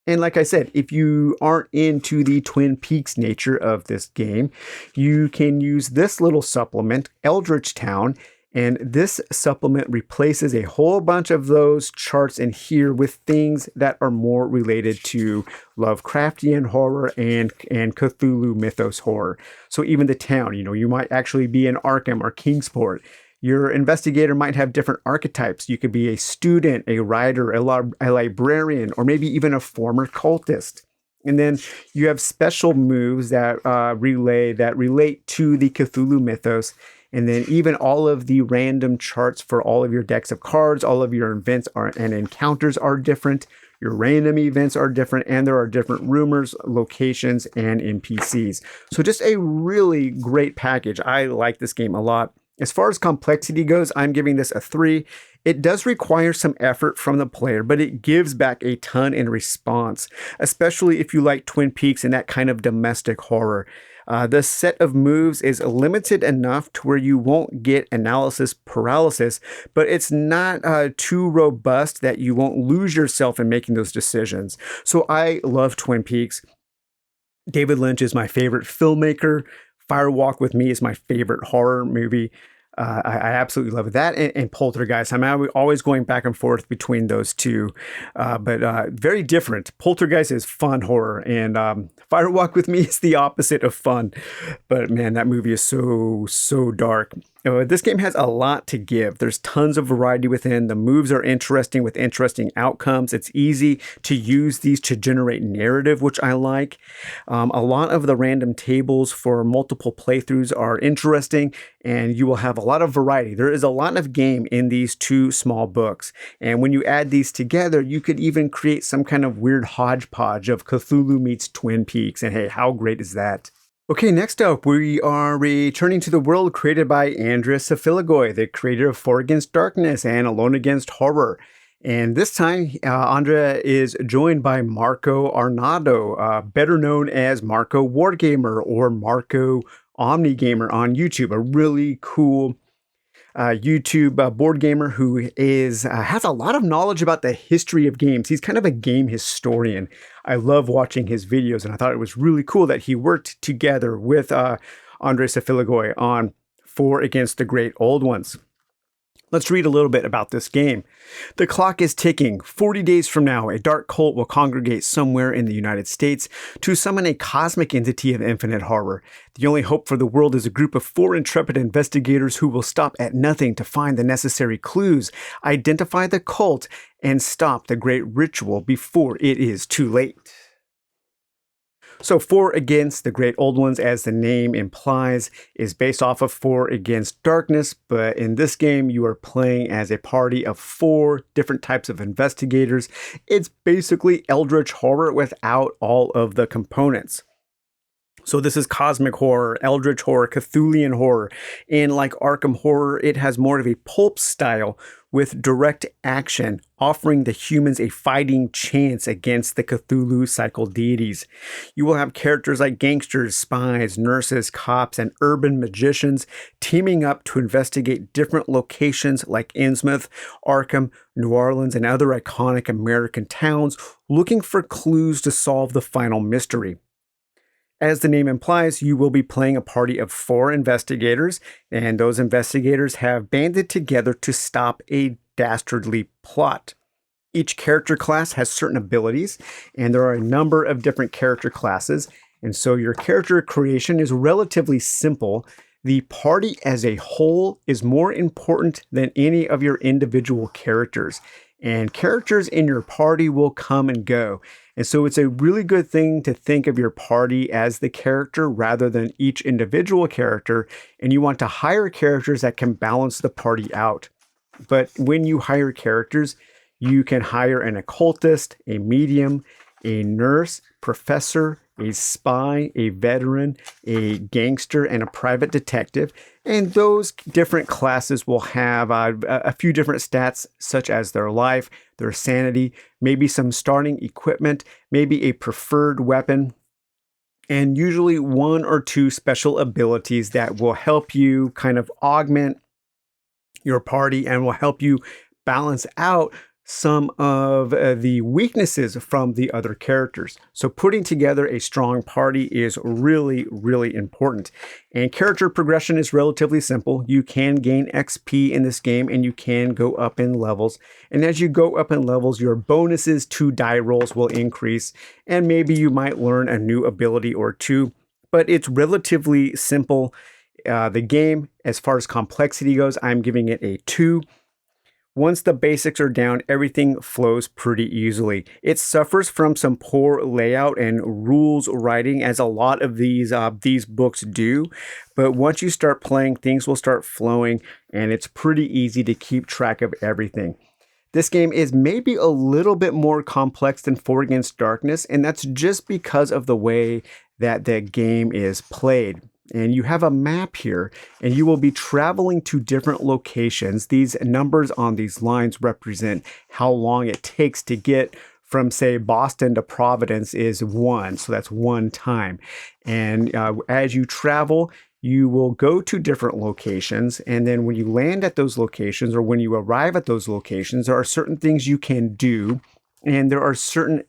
And like I said, if you aren't into the Twin Peaks nature of this game, you can use this little supplement, Eldritch Town, and this supplement replaces a whole bunch of those charts in here with things that are more related to Lovecraftian horror and Cthulhu mythos horror. So even the town, you might actually be in Arkham or Kingsport. Your investigator might have different archetypes. You could be a student, a writer, a librarian, or maybe even a former cultist. And then you have special moves that relate to the Cthulhu mythos. And then even all of the random charts for all of your decks of cards, all of your events and encounters are different. Your random events are different, and there are different rumors, locations, and NPCs. So just a really great package. I like this game a lot. As far as complexity goes, I'm giving this a 3. It does require some effort from the player, but it gives back a ton in response, especially if you like Twin Peaks and that kind of domestic horror. The set of moves is limited enough to where you won't get analysis paralysis, but it's not too robust that you won't lose yourself in making those decisions. So I love Twin Peaks. David Lynch is my favorite filmmaker. Fire Walk with Me is my favorite horror movie. I absolutely love that. And Poltergeist. I'm always going back and forth between those two, but very different. Poltergeist is fun horror, and Fire Walk with Me is the opposite of fun. But man, that movie is so dark. This game has a lot to give. There's tons of variety within. The moves are interesting with interesting outcomes. It's easy to use these to generate narrative, which I like. A lot of the random tables for multiple playthroughs are interesting, and you will have a lot of variety. There is a lot of game in these 2 small books. And when you add these together, you could even create some kind of weird hodgepodge of Cthulhu meets Twin Peaks. And hey, how great is that? Okay, next up, we are returning to the world created by Andreas Safiligoy, the creator of For Against Darkness and Alone Against Horror. And this time, Andrea is joined by Marco Arnado, better known as Marco Wargamer or Marco Omnigamer on YouTube, a really cool YouTube board gamer who has a lot of knowledge about the history of games. He's kind of a game historian. I love watching his videos, and I thought it was really cool that he worked together with Andreas Safiligoy on For Against the Great Old Ones. Let's read a little bit about this game. The clock is ticking. 40 days from now, a dark cult will congregate somewhere in the United States to summon a cosmic entity of infinite horror. The only hope for the world is a group of 4 intrepid investigators who will stop at nothing to find the necessary clues, identify the cult, and stop the great ritual before it is too late. So For Against the Great Old Ones, as the name implies, is based off of For Against Darkness, but in this game you are playing as a party of 4 different types of investigators. It's basically Eldritch horror without all of the components. So this is cosmic horror, Eldritch horror, Cthulhian horror, and like Arkham horror, it has more of a pulp style with direct action, offering the humans a fighting chance against the Cthulhu cycle deities. You will have characters like gangsters, spies, nurses, cops, and urban magicians teaming up to investigate different locations like Innsmouth, Arkham, New Orleans, and other iconic American towns, looking for clues to solve the final mystery. As the name implies, you will be playing a party of 4 investigators, and those investigators have banded together to stop a dastardly plot. Each character class has certain abilities, and there are a number of different character classes, and so your character creation is relatively simple. The party as a whole is more important than any of your individual characters, and characters in your party will come and go. And so it's a really good thing to think of your party as the character rather than each individual character, and you want to hire characters that can balance the party out. But when you hire characters, You can hire an occultist, a medium, a nurse, professor, a spy, a veteran, a gangster, and a private detective. And those different classes will have a few different stats, such as their life, their sanity, maybe some starting equipment, maybe a preferred weapon, and usually one or two special abilities that will help you kind of augment your party and will help you balance out some of the weaknesses from the other characters. So putting together a strong party is really, really important. And character progression is relatively simple. You can gain XP in this game and you can go up in levels. And as you go up in levels, your bonuses to die rolls will increase. And maybe you might learn a new ability or two. But it's relatively simple. The game, as far as complexity goes, I'm giving it a 2. Once the basics are down, everything flows pretty easily. It suffers from some poor layout and rules writing, as a lot of these books do. But once you start playing, things will start flowing, and it's pretty easy to keep track of everything. This game is maybe a little bit more complex than 4 Against Darkness, and that's just because of the way that the game is played. And you have a map here, and you will be traveling to different locations. These numbers on these lines represent how long it takes to get from, say, Boston to Providence is 1. So that's 1 time. And as you travel, you will go to different locations. And then when you land at those locations, or when you arrive at those locations, there are certain things you can do. And there are certain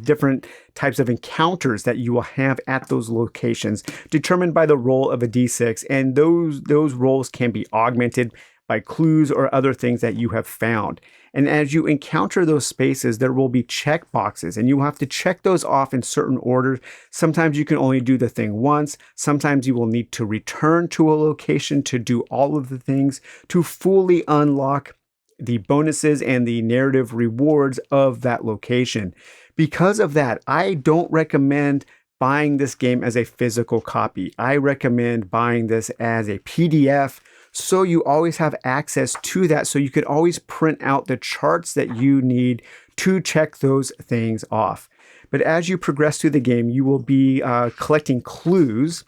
different types of encounters that you will have at those locations, determined by the roll of a d6, and those rolls can be augmented by clues or other things that you have found. And as you encounter those spaces, there will be check boxes, and you will have to check those off in certain order. Sometimes you can only do the thing once. Sometimes you will need to return to a location to do all of the things to fully unlock the bonuses and the narrative rewards of that location. Because of that, I don't recommend buying this game as a physical copy. I recommend buying this as a PDF, so you always have access to that, so you could always print out the charts that you need to check those things off. But as you progress through the game, you will be collecting clues,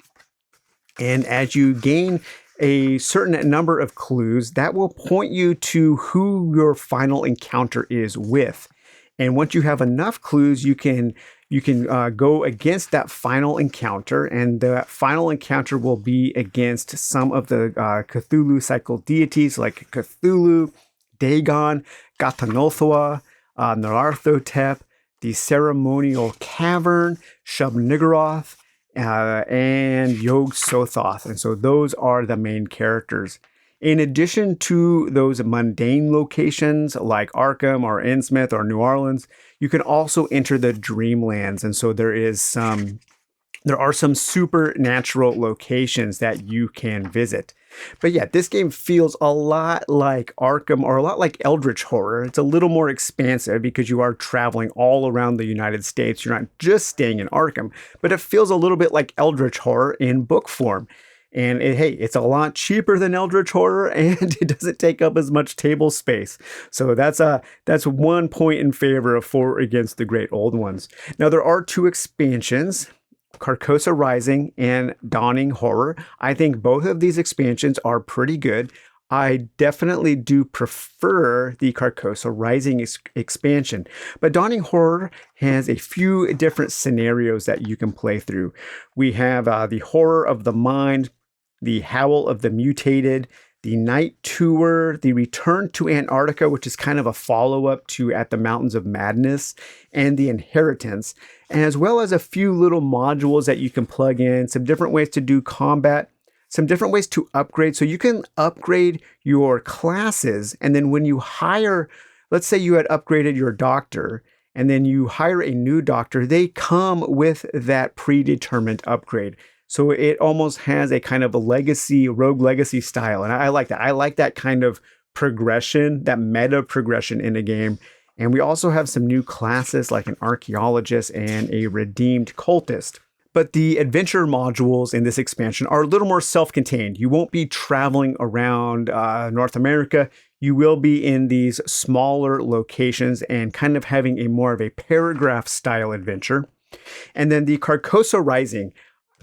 and as you gain a certain number of clues, that will point you to who your final encounter is with. And once you have enough clues, you can go against that final encounter, and that final encounter will be against some of the Cthulhu cycle deities like Cthulhu, Dagon, Ghatanothoa, Nararthotep, the Ceremonial Cavern, Shub-Niggurath, and Yog-Sothoth. And so those are the main characters. In addition to those mundane locations like Arkham or Innsmouth or New Orleans, you can also enter the Dreamlands. And so there are some supernatural locations that you can visit. But yeah, this game feels a lot like Arkham, or a lot like Eldritch horror. It's a little more expansive because you are traveling all around the United States. You're not just staying in Arkham, but it feels a little bit like Eldritch horror in book form. And it's a lot cheaper than Eldritch horror, and it doesn't take up as much table space. So that's one point in favor of 4 Against the Great Old Ones. Now, there are 2 expansions, Carcosa Rising and Dawning Horror. I think both of these expansions are pretty good. I definitely do prefer the Carcosa Rising expansion, but Dawning Horror has a few different scenarios that you can play through. We have the Horror of the Mind, the Howl of the Mutated, the Night Tour, the Return to Antarctica, which is kind of a follow-up to At the Mountains of Madness, and the Inheritance, as well as a few little modules that you can plug in, some different ways to do combat, some different ways to upgrade. So you can upgrade your classes, and then when you hire, let's say you had upgraded your doctor, and then you hire a new doctor, they come with that predetermined upgrade. So it almost has a kind of a legacy, rogue legacy style. And I like that. I like that kind of progression, that meta progression in a game. And we also have some new classes like an archaeologist and a redeemed cultist. But the adventure modules in this expansion are a little more self-contained. You won't be traveling around North America. you will be in these smaller locations and kind of having a more of a paragraph style adventure. And then the Carcosa Rising.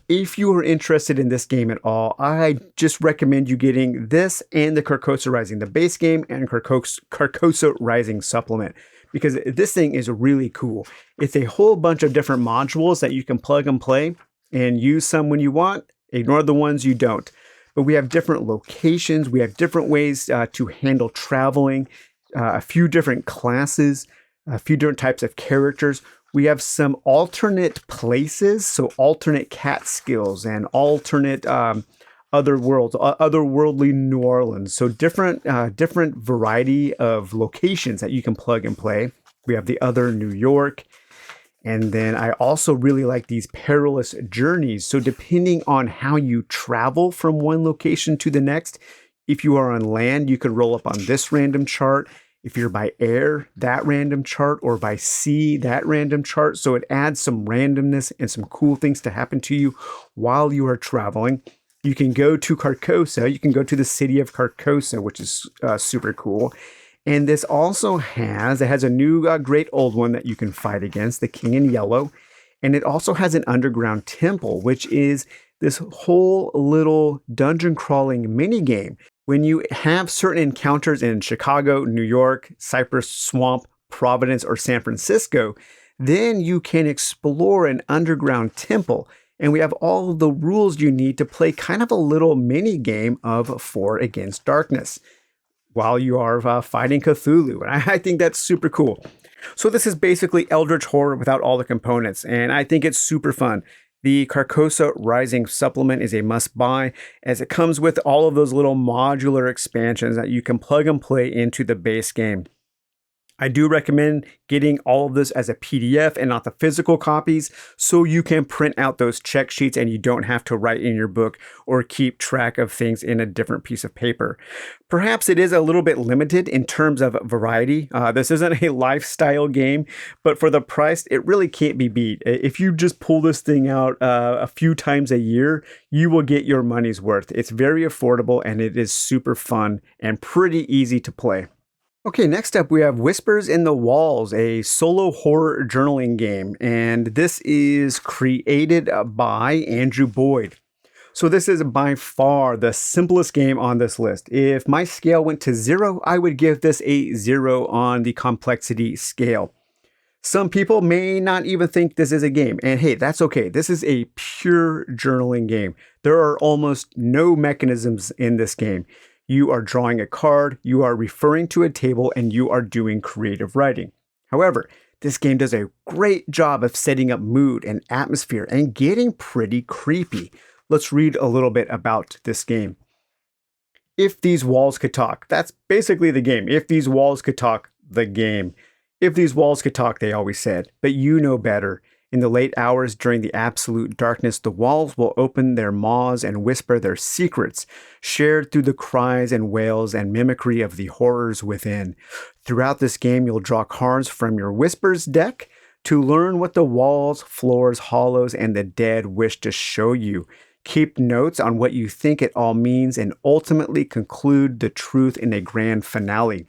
If you are interested in this game at all, I just recommend you getting this and the Carcosa Rising, the base game and Carcosa Rising supplement, because this thing is really cool. It's a whole bunch of different modules that you can plug and play and use some when you want, ignore the ones you don't. But we have different locations, we have different ways to handle traveling, a few different classes, a few different types of characters. We have some alternate places, so alternate cat skills and alternate other worlds, otherworldly New Orleans. So different variety of locations that you can plug and play. We have the other New York. And then I also really like these perilous journeys. So depending on how you travel from one location to the next, if you are on land, you could roll up on this random chart. If you're by air, that random chart, or by sea, that random chart. So it adds some randomness and some cool things to happen to you while you are traveling. You can go to Carcosa. You can go to the city of Carcosa, which is super cool. And this also has a new great old one that you can fight against, the King in Yellow. And it also has an underground temple, which is this whole little dungeon crawling mini game. When you have certain encounters in Chicago, New York, Cypress Swamp, Providence, or San Francisco, then you can explore an underground temple. And we have all the rules you need to play kind of a little mini game of 4 Against Darkness while you are fighting Cthulhu. And I think that's super cool. So this is basically Eldritch horror without all the components, and I think it's super fun. The Carcosa Rising supplement is a must-buy, as it comes with all of those little modular expansions that you can plug and play into the base game. I do recommend getting all of this as a PDF and not the physical copies, so you can print out those check sheets and you don't have to write in your book or keep track of things in a different piece of paper. Perhaps it is a little bit limited in terms of variety. This isn't a lifestyle game, but for the price, it really can't be beat. If you just pull this thing out a few times a year, you will get your money's worth. It's very affordable and it is super fun and pretty easy to play. Okay, next up we have Whispers in the Walls, a solo horror journaling game, and this is created by Andrew Boyd. So this is by far the simplest game on this list. If my scale went to 0, I would give this a 0 on the complexity scale. Some people may not even think this is a game, and hey, that's okay. This is a pure journaling game. There are almost no mechanisms in this game. You are drawing a card, you are referring to a table, and you are doing creative writing. However, this game does a great job of setting up mood and atmosphere and getting pretty creepy. Let's read a little bit about this game. If these walls could talk, that's basically the game. If these walls could talk, the game. If these walls could talk, they always said, but you know better. In the late hours during the absolute darkness, the walls will open their maws and whisper their secrets, shared through the cries and wails and mimicry of the horrors within. Throughout this game, you'll draw cards from your Whispers deck to learn what the walls, floors, hollows, and the dead wish to show you. Keep notes on what you think it all means and ultimately conclude the truth in a grand finale.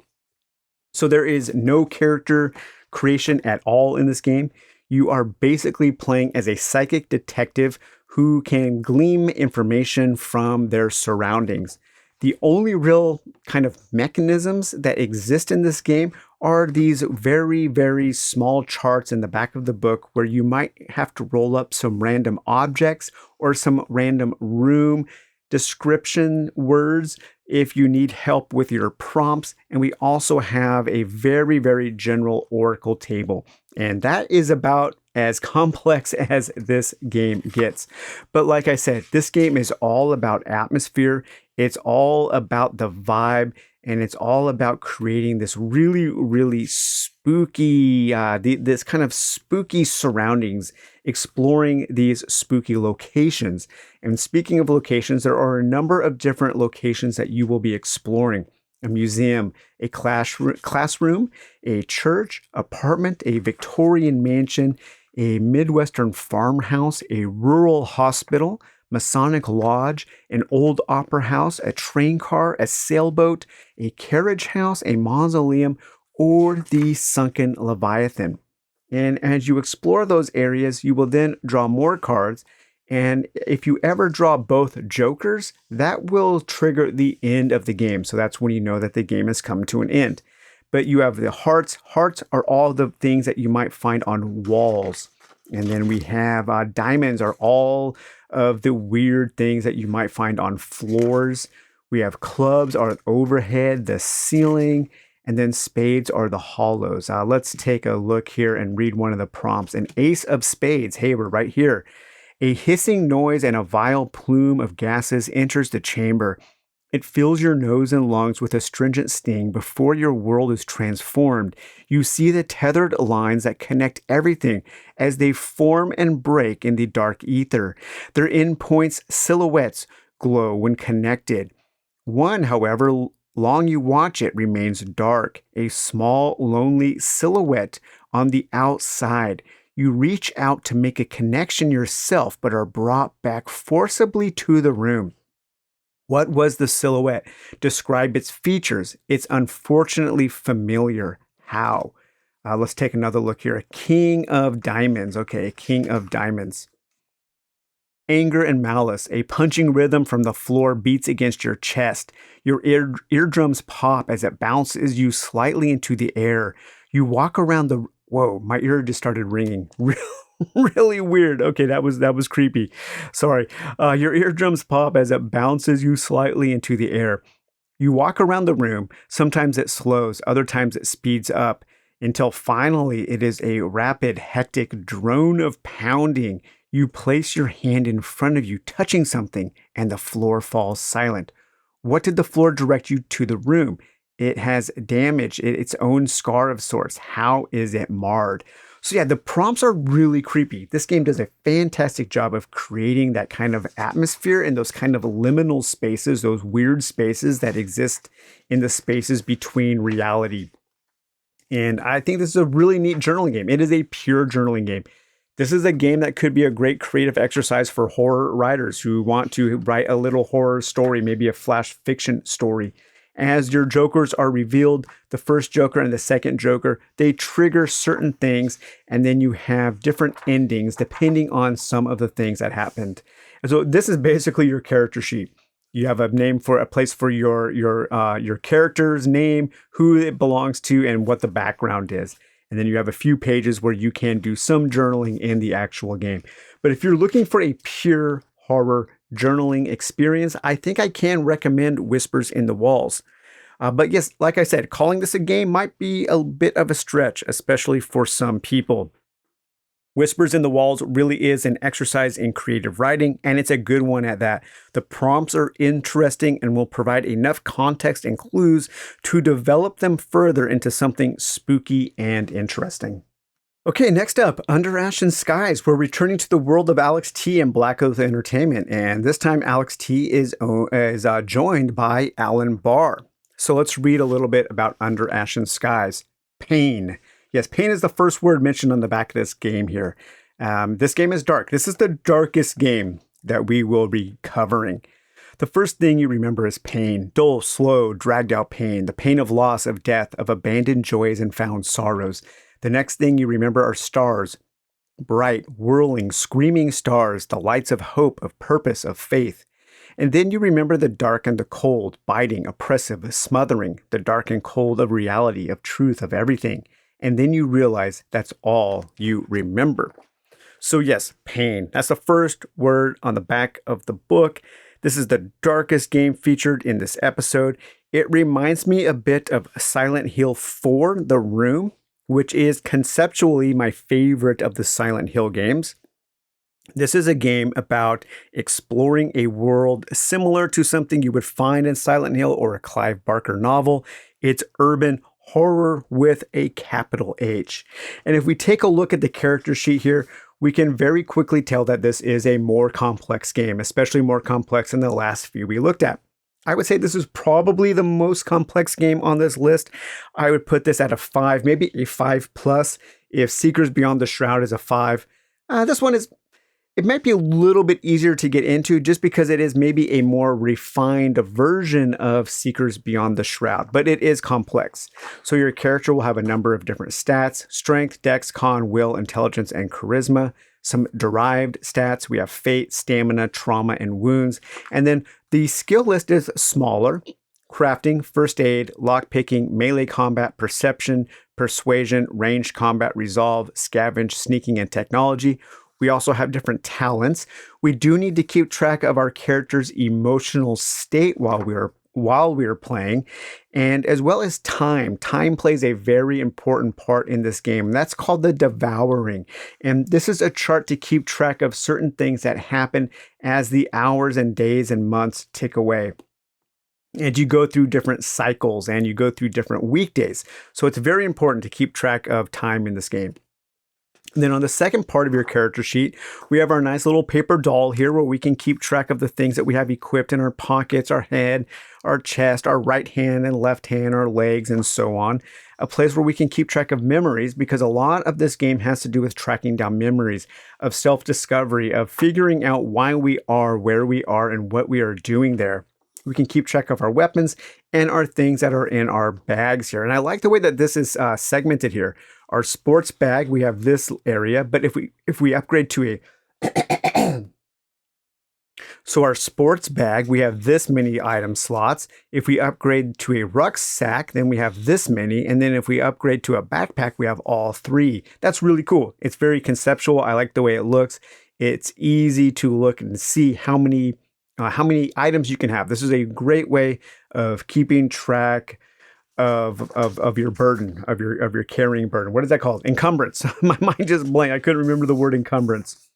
So there is no character creation at all in this game. You are basically playing as a psychic detective who can glean information from their surroundings. The only real kind of mechanisms that exist in this game are these very, very small charts in the back of the book where you might have to roll up some random objects or some random room description words if you need help with your prompts. And we also have a very, very general oracle table. And that is about as complex as this game gets. But like I said, this game is all about atmosphere. It's all about the vibe. And it's all about creating this really, really spooky, this kind of spooky surroundings, exploring these spooky locations. And speaking of locations, there are a number of different locations that you will be exploring. A museum, a classroom, a church, apartment, a Victorian mansion, a Midwestern farmhouse, a rural hospital, Masonic lodge, an old opera house, a train car, a sailboat, a carriage house, a mausoleum, or the sunken Leviathan. And as you explore those areas, you will then draw more cards. And if you ever draw both jokers, that will trigger the end of the game. So that's when you know that the game has come to an end. But you have the hearts. Hearts are all the things that you might find on walls. And then we have diamonds are all of the weird things that you might find on floors. We have clubs are overhead, the ceiling, and then spades are the hollows. Let's take a look here and read one of the prompts. An ace of spades. Hey, we're right here. A hissing noise and a vile plume of gases enters the chamber. It fills your nose and lungs with a stringent sting before your world is transformed. You see the tethered lines that connect everything as they form and break in the dark ether. Their endpoints, silhouettes, glow when connected. One, however, long you watch it, remains dark, a small, lonely silhouette on the outside. You reach out to make a connection yourself, but are brought back forcibly to the room. What was the silhouette? Describe its features. It's unfortunately familiar. How? Let's take another look here. A king of diamonds. Okay, a king of diamonds. Anger and malice. A punching rhythm from the floor beats against your chest. Your eardrums pop as it bounces you slightly into the air. You walk around the... Whoa, my ear just started ringing. Really weird. Okay, that was creepy. Sorry. Your eardrums pop as it bounces you slightly into the air. You walk around the room. Sometimes it slows. Other times it speeds up until finally it is a rapid, hectic drone of pounding. You place your hand in front of you, touching something, and the floor falls silent. What did the floor direct you to the room? It has damage, its own scar of sorts. How is it marred? So yeah, the prompts are really creepy. This game does a fantastic job of creating that kind of atmosphere and those kind of liminal spaces, those weird spaces that exist in the spaces between reality. And I think this is a really neat journaling game. It is a pure journaling game. This is a game that could be a great creative exercise for horror writers who want to write a little horror story, maybe a flash fiction story. As your jokers are revealed, the first joker and the second joker, they trigger certain things, and then you have different endings depending on some of the things that happened. And so this is basically your character sheet. You have a name for a place for your character's name, who it belongs to, and what the background is. And then you have a few pages where you can do some journaling in the actual game. But if you're looking for a pure horror journaling experience, I think I can recommend Whispers in the Walls. But yes, like I said, calling this a game might be a bit of a stretch, especially for some people. Whispers in the Walls really is an exercise in creative writing, and it's a good one at that. The prompts are interesting and will provide enough context and clues to develop them further into something spooky and interesting. Okay, next up, Under Ashen Skies. We're returning to the world of Alex T and Black Oath Entertainment, and this time Alex T is joined by Alan Barr. So let's read a little bit about Under Ashen Skies. Pain. Yes, pain is the first word mentioned on the back of this game here. This game is dark. This is the darkest game that we will be covering. The first thing you remember is pain. Dull, slow, dragged out pain. The pain of loss, of death, of abandoned joys and found sorrows. The next thing you remember are stars. Bright, whirling, screaming stars. The lights of hope, of purpose, of faith. And then you remember the dark and the cold, biting, oppressive, smothering. The dark and cold of reality, of truth, of everything. And then you realize that's all you remember. So yes, pain. That's the first word on the back of the book. This is the darkest game featured in this episode. It reminds me a bit of Silent Hill 4, The Room, which is conceptually my favorite of the Silent Hill games. This is a game about exploring a world similar to something you would find in Silent Hill or a Clive Barker novel. It's urban horror with a capital H. And if we take a look at the character sheet here, we can very quickly tell that this is a more complex game, especially more complex than the last few we looked at. I would say this is probably the most complex game on this list. I would put this at a 5, maybe a 5+. If Seekers Beyond the Shroud is a 5, this one is It might be a little bit easier to get into just because it is maybe a more refined version of Seekers Beyond the Shroud, but it is complex. So your character will have a number of different stats: strength, dex, con, will, intelligence, and charisma. Some derived stats. We have fate, stamina, trauma, and wounds. And then the skill list is smaller: crafting, first aid, lockpicking, melee combat, perception, persuasion, ranged combat, resolve, scavenge, sneaking, and technology. We also have different talents. We do need to keep track of our character's emotional state while we are playing, and as well as time. Time plays a very important part in this game. That's called the devouring. And this is a chart to keep track of certain things that happen as the hours and days and months tick away. And you go through different cycles and you go through different weekdays. So it's very important to keep track of time in this game. And then on the second part of your character sheet, we have our nice little paper doll here where we can keep track of the things that we have equipped in our pockets, our head, our chest, our right hand and left hand, our legs, and so on. A place where we can keep track of memories, because a lot of this game has to do with tracking down memories, of self-discovery, of figuring out why we are where we are and what we are doing there. We can keep track of our weapons and our things that are in our bags here. And I like the way that this is segmented here. Our sports bag, we have this area, but if we upgrade to a so our sports bag, we have this many item slots. If we upgrade to a rucksack, then we have this many. And then if we upgrade to a backpack, we have all three. That's really cool. It's very conceptual. I like the way it looks. It's easy to look and see how many items you can have. This is a great way of keeping track of your burden, of your carrying burden. What is that called? Encumbrance. My mind just blanked. I couldn't remember the word encumbrance.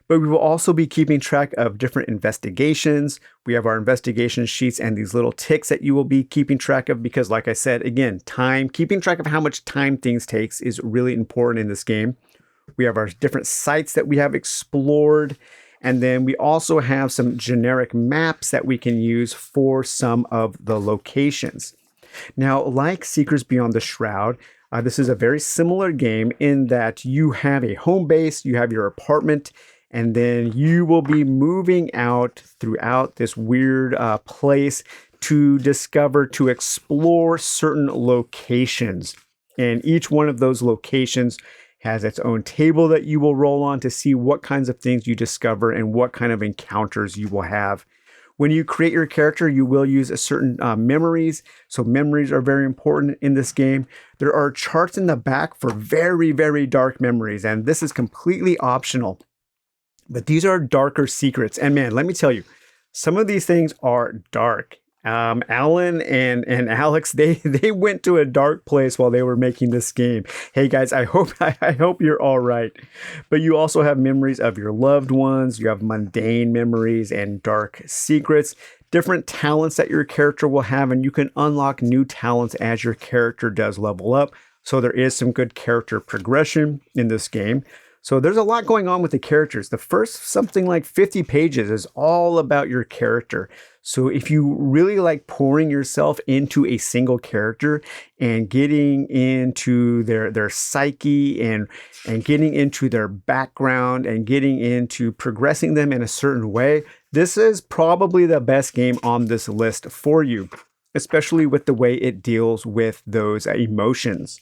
But we will also be keeping track of different investigations. We have our investigation sheets and these little ticks that you will be keeping track of because, like I said, again, time, keeping track of how much time things takes is really important in this game. We have our different sites that we have explored. And then we also have some generic maps that we can use for some of the locations. Now, like Seekers Beyond the Shroud, this is a very similar game in that you have a home base, you have your apartment, and then you will be moving out throughout this weird place to discover, to explore certain locations. And each one of those locations has its own table that you will roll on to see what kinds of things you discover and what kind of encounters you will have. When you create your character, you will use a certain memories. So memories are very important in this game. There are charts in the back for very, very dark memories, and this is completely optional. But these are darker secrets. And man, let me tell you, some of these things are dark. Alan and Alex, they went to a dark place while they were making this game. Hey guys, I hope you're all right. But you also have memories of your loved ones. You have mundane memories and dark secrets, different talents that your character will have, and you can unlock new talents as your character does level up. So there is some good character progression in this game. So there's a lot going on with the characters. The first something like 50 pages is all about your character. So if you really like pouring yourself into a single character and getting into their psyche and getting into their background and getting into progressing them in a certain way, this is probably the best game on this list for you, especially with the way it deals with those emotions.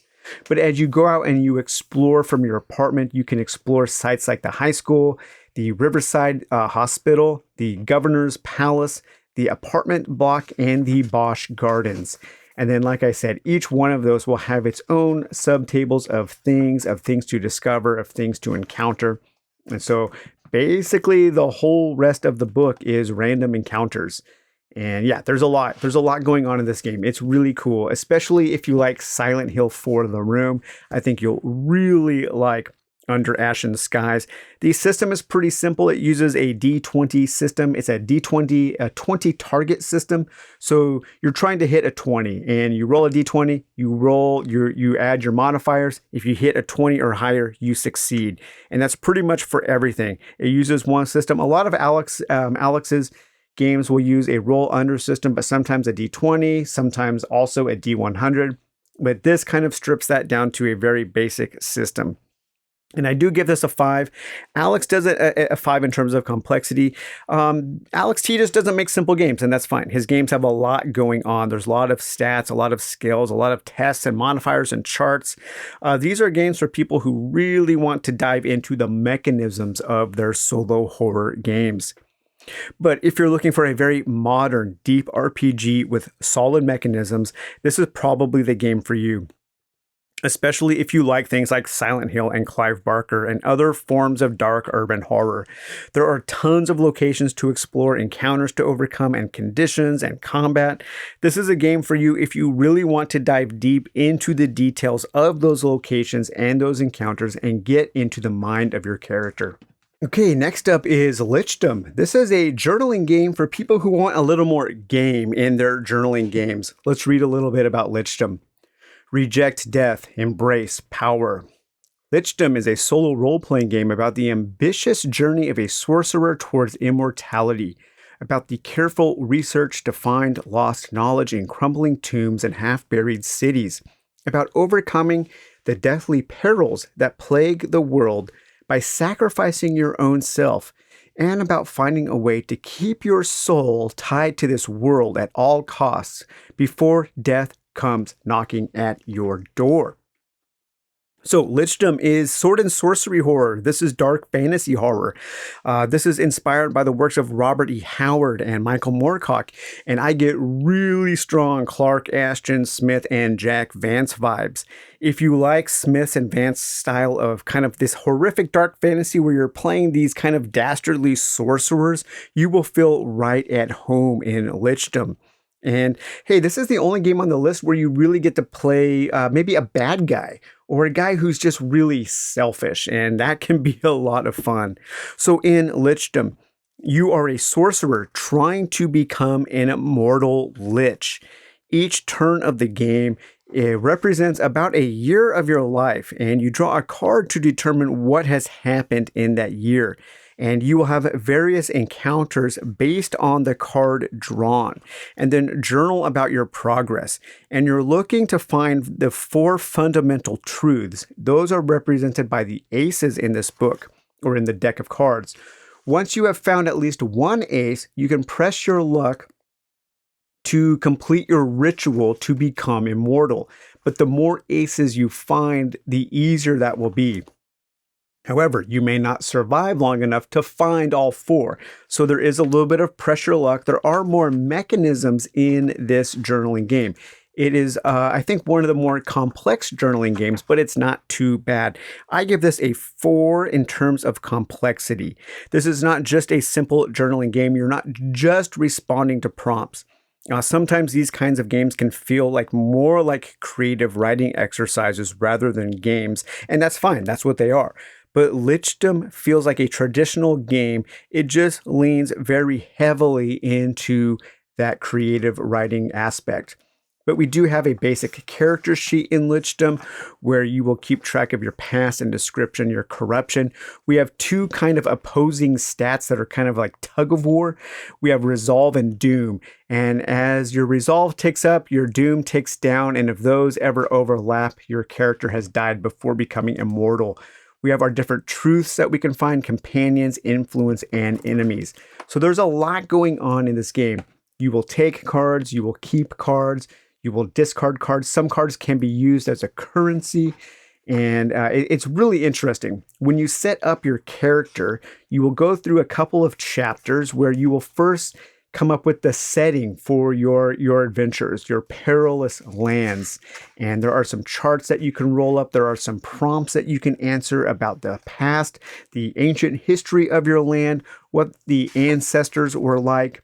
But as you go out and you explore from your apartment, you can explore sites like the high school, the Riverside Hospital, the Governor's Palace, the apartment block, and the Bosch Gardens. And then, like I said, each one of those will have its own subtables of things to discover, of things to encounter. And so basically the whole rest of the book is random encounters. And yeah, there's a lot going on in this game. It's really cool, especially if you like Silent Hill 4 The Room. I think you'll really like Under Ashen Skies. The system is pretty simple. It uses a D20 system. It's a D20, a 20 target system. So you're trying to hit a 20 and you roll a D20, you add your modifiers. If you hit a 20 or higher, you succeed. And that's pretty much for everything. It uses one system. A lot of Alex's games will use a roll under system, but sometimes a D20, sometimes also a D100. But this kind of strips that down to a very basic system. And I do give this a 5. Alex does it a 5 in terms of complexity. Alex T just doesn't make simple games, and that's fine. His games have a lot going on. There's a lot of stats, a lot of skills, a lot of tests and modifiers and charts. These are games for people who really want to dive into the mechanisms of their solo horror games. But if you're looking for a very modern, deep RPG with solid mechanisms, this is probably the game for you. Especially if you like things like Silent Hill and Clive Barker and other forms of dark urban horror. There are tons of locations to explore, encounters to overcome, and conditions and combat. This is a game for you if you really want to dive deep into the details of those locations and those encounters and get into the mind of your character. Okay, next up is Lichdom. This is a journaling game for people who want a little more game in their journaling games. Let's read a little bit about Lichdom. Reject death, embrace power. Lichdom is a solo role-playing game about the ambitious journey of a sorcerer towards immortality, about the careful research to find lost knowledge in crumbling tombs and half-buried cities, about overcoming the deathly perils that plague the world by sacrificing your own self, and about finding a way to keep your soul tied to this world at all costs before death comes knocking at your door. So Lichdom is sword and sorcery horror. This is dark fantasy horror. This is inspired by the works of Robert E. Howard and Michael Moorcock, and I get really strong Clark Ashton Smith and Jack Vance vibes. If you like Smith's and Vance's style of kind of this horrific dark fantasy where you're playing these kind of dastardly sorcerers, you will feel right at home in Lichdom. And hey, this is the only game on the list where you really get to play maybe a bad guy or a guy who's just really selfish, and that can be a lot of fun. So in Lichdom, you are a sorcerer trying to become an immortal lich. Each turn of the game represents about a year of your life, and you draw a card to determine what has happened in that year. And you will have various encounters based on the card drawn, and then journal about your progress. And you're looking to find the 4 fundamental truths. Those are represented by the aces in this book, or in the deck of cards. Once you have found at least one ace, you can press your luck to complete your ritual to become immortal. But the more aces you find, the easier that will be. However, you may not survive long enough to find all 4. So there is a little bit of pressure luck. There are more mechanisms in this journaling game. It is, I think, one of the more complex journaling games, but it's not too bad. I give this a 4 in terms of complexity. This is not just a simple journaling game. You're not just responding to prompts. Sometimes these kinds of games can feel like more like creative writing exercises rather than games, and that's fine. That's what they are. But Lichdom feels like a traditional game. It just leans very heavily into that creative writing aspect. But we do have a basic character sheet in Lichdom where you will keep track of your past and description, your corruption. We have 2 kind of opposing stats that are kind of like tug of war. We have resolve and doom. And as your resolve ticks up, your doom ticks down. And if those ever overlap, your character has died before becoming immortal. We have our different truths that we can find, companions, influence, and enemies. So there's a lot going on in this game. You will take cards, you will keep cards, you will discard cards. Some cards can be used as a currency, and it's really interesting. When you set up your character, you will go through a couple of chapters where you will first come up with the setting for your adventures, your perilous lands. And there are some charts that you can roll up. There are some prompts that you can answer about the past, the ancient history of your land, what the ancestors were like.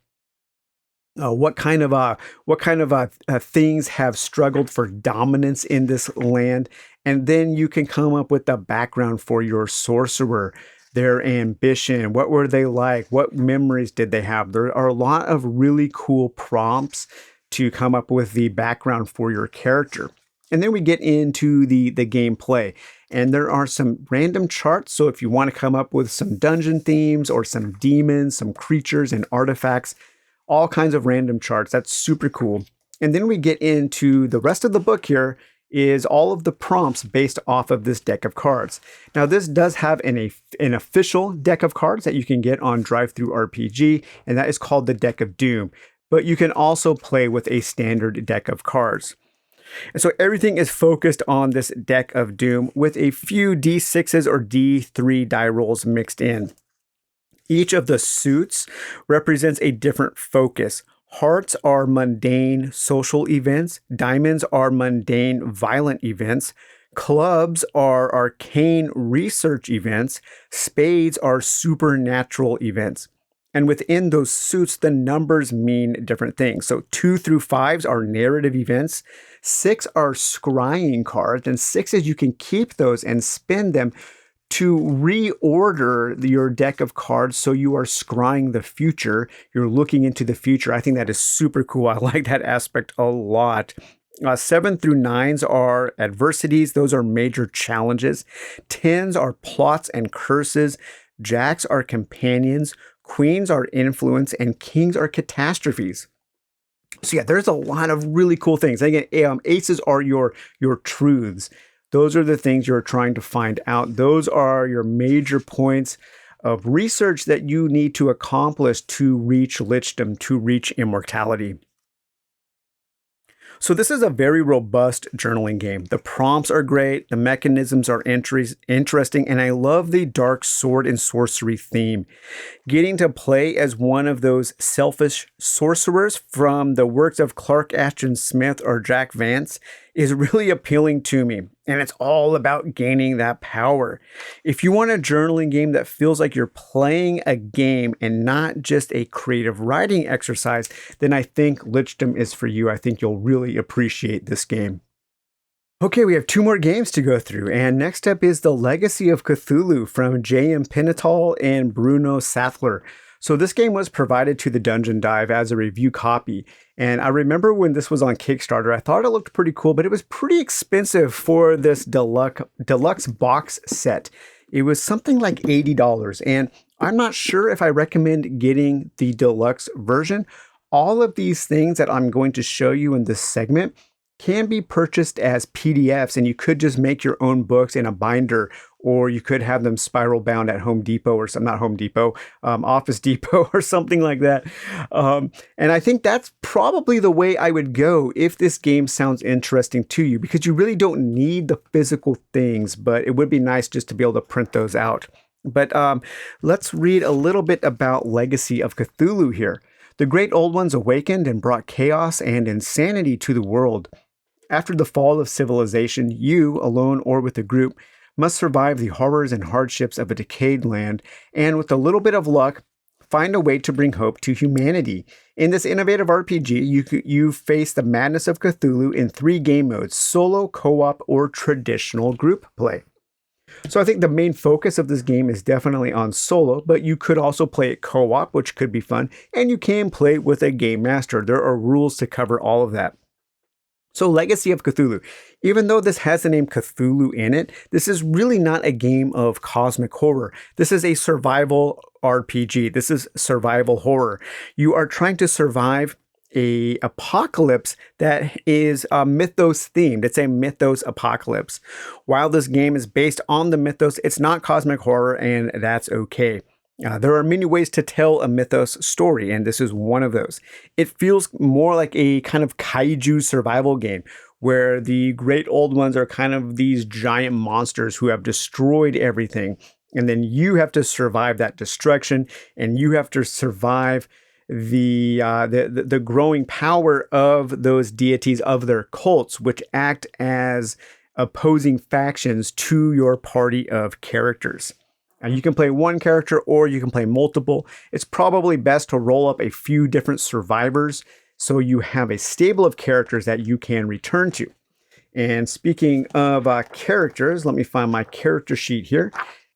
What kind of things have struggled for dominance in this land, and then you can come up with the background for your sorcerer, their ambition, what were they like, what memories did they have. There are a lot of really cool prompts to come up with the background for your character. And then we get into the gameplay, and there are some random charts. So if you want to come up with some dungeon themes or some demons, some creatures and artifacts, all kinds of random charts. That's super cool. And then we get into the rest of the book here is all of the prompts based off of this deck of cards. Now, this does have an official deck of cards that you can get on DriveThruRPG, and that is called the Deck of Doom. But you can also play with a standard deck of cards. And so everything is focused on this Deck of Doom with a few D6s or D3 die rolls mixed in. Each of the suits represents a different focus. Hearts are mundane social events. Diamonds are mundane violent events. Clubs are arcane research events. Spades are supernatural events. And within those suits, the numbers mean different things. So 2 through 5s are narrative events. 6 are scrying cards. And 6s, you can keep those and spend them to reorder your deck of cards so you are scrying the future. You're looking into the future. I think that is super cool. I like that aspect a lot. 7 through 9s are adversities. Those are major challenges. 10s are plots and curses. Jacks are companions. Queens are influence, and kings are catastrophes. So yeah, there's a lot of really cool things. Again, aces are your truths. Those are the things you're trying to find out. Those are your major points of research that you need to accomplish to reach Lichdom, to reach immortality. So this is a very robust journaling game. The prompts are great, the mechanisms are interesting, and I love the dark sword and sorcery theme. Getting to play as one of those selfish sorcerers from the works of Clark Ashton Smith or Jack Vance is really appealing to me, and it's all about gaining that power. If you want a journaling game that feels like you're playing a game and not just a creative writing exercise, then I think Lichdom is for you. I think you'll really appreciate this game. Okay, we have 2 more games to go through, and next up is The Legacy of Cthulhu from J.M. Pinnatall and Bruno Sattler. So this game was provided to the Dungeon Dive as a review copy, and I remember when this was on Kickstarter, I thought it looked pretty cool, but it was pretty expensive for this deluxe box set. It was something like $80, and I'm not sure if I recommend getting the deluxe version. All of these things that I'm going to show you in this segment can be purchased as PDFs, and you could just make your own books in a binder, or you could have them spiral bound at Home Depot or not Home Depot, Office Depot or something like that. And I think that's probably the way I would go if this game sounds interesting to you, because you really don't need the physical things, but it would be nice just to be able to print those out. But let's read a little bit about Legacy of Cthulhu here. The great old ones awakened and brought chaos and insanity to the world. After the fall of civilization, you, alone or with a group, must survive the horrors and hardships of a decayed land, and with a little bit of luck, find a way to bring hope to humanity. In this innovative RPG, you face the madness of Cthulhu in 3 game modes: solo, co-op, or traditional group play. So I think the main focus of this game is definitely on solo, but you could also play it co-op, which could be fun, and you can play with a game master. There are rules to cover all of that. So Legacy of Cthulhu, even though this has the name Cthulhu in it, this is really not a game of cosmic horror. This is a survival RPG. This is survival horror. You are trying to survive a apocalypse that is mythos themed. It's a mythos apocalypse. While this game is based on the mythos, it's not cosmic horror, and that's okay. There are many ways to tell a mythos story, and this is one of those. It feels more like a kind of kaiju survival game, where the great old ones are kind of these giant monsters who have destroyed everything, and then you have to survive that destruction, and you have to survive the growing power of those deities, of their cults, which act as opposing factions to your party of characters. Now, you can play one character or you can play multiple. It's probably best to roll up a few different survivors so you have a stable of characters that you can return to. And speaking of characters, let me find my character sheet here.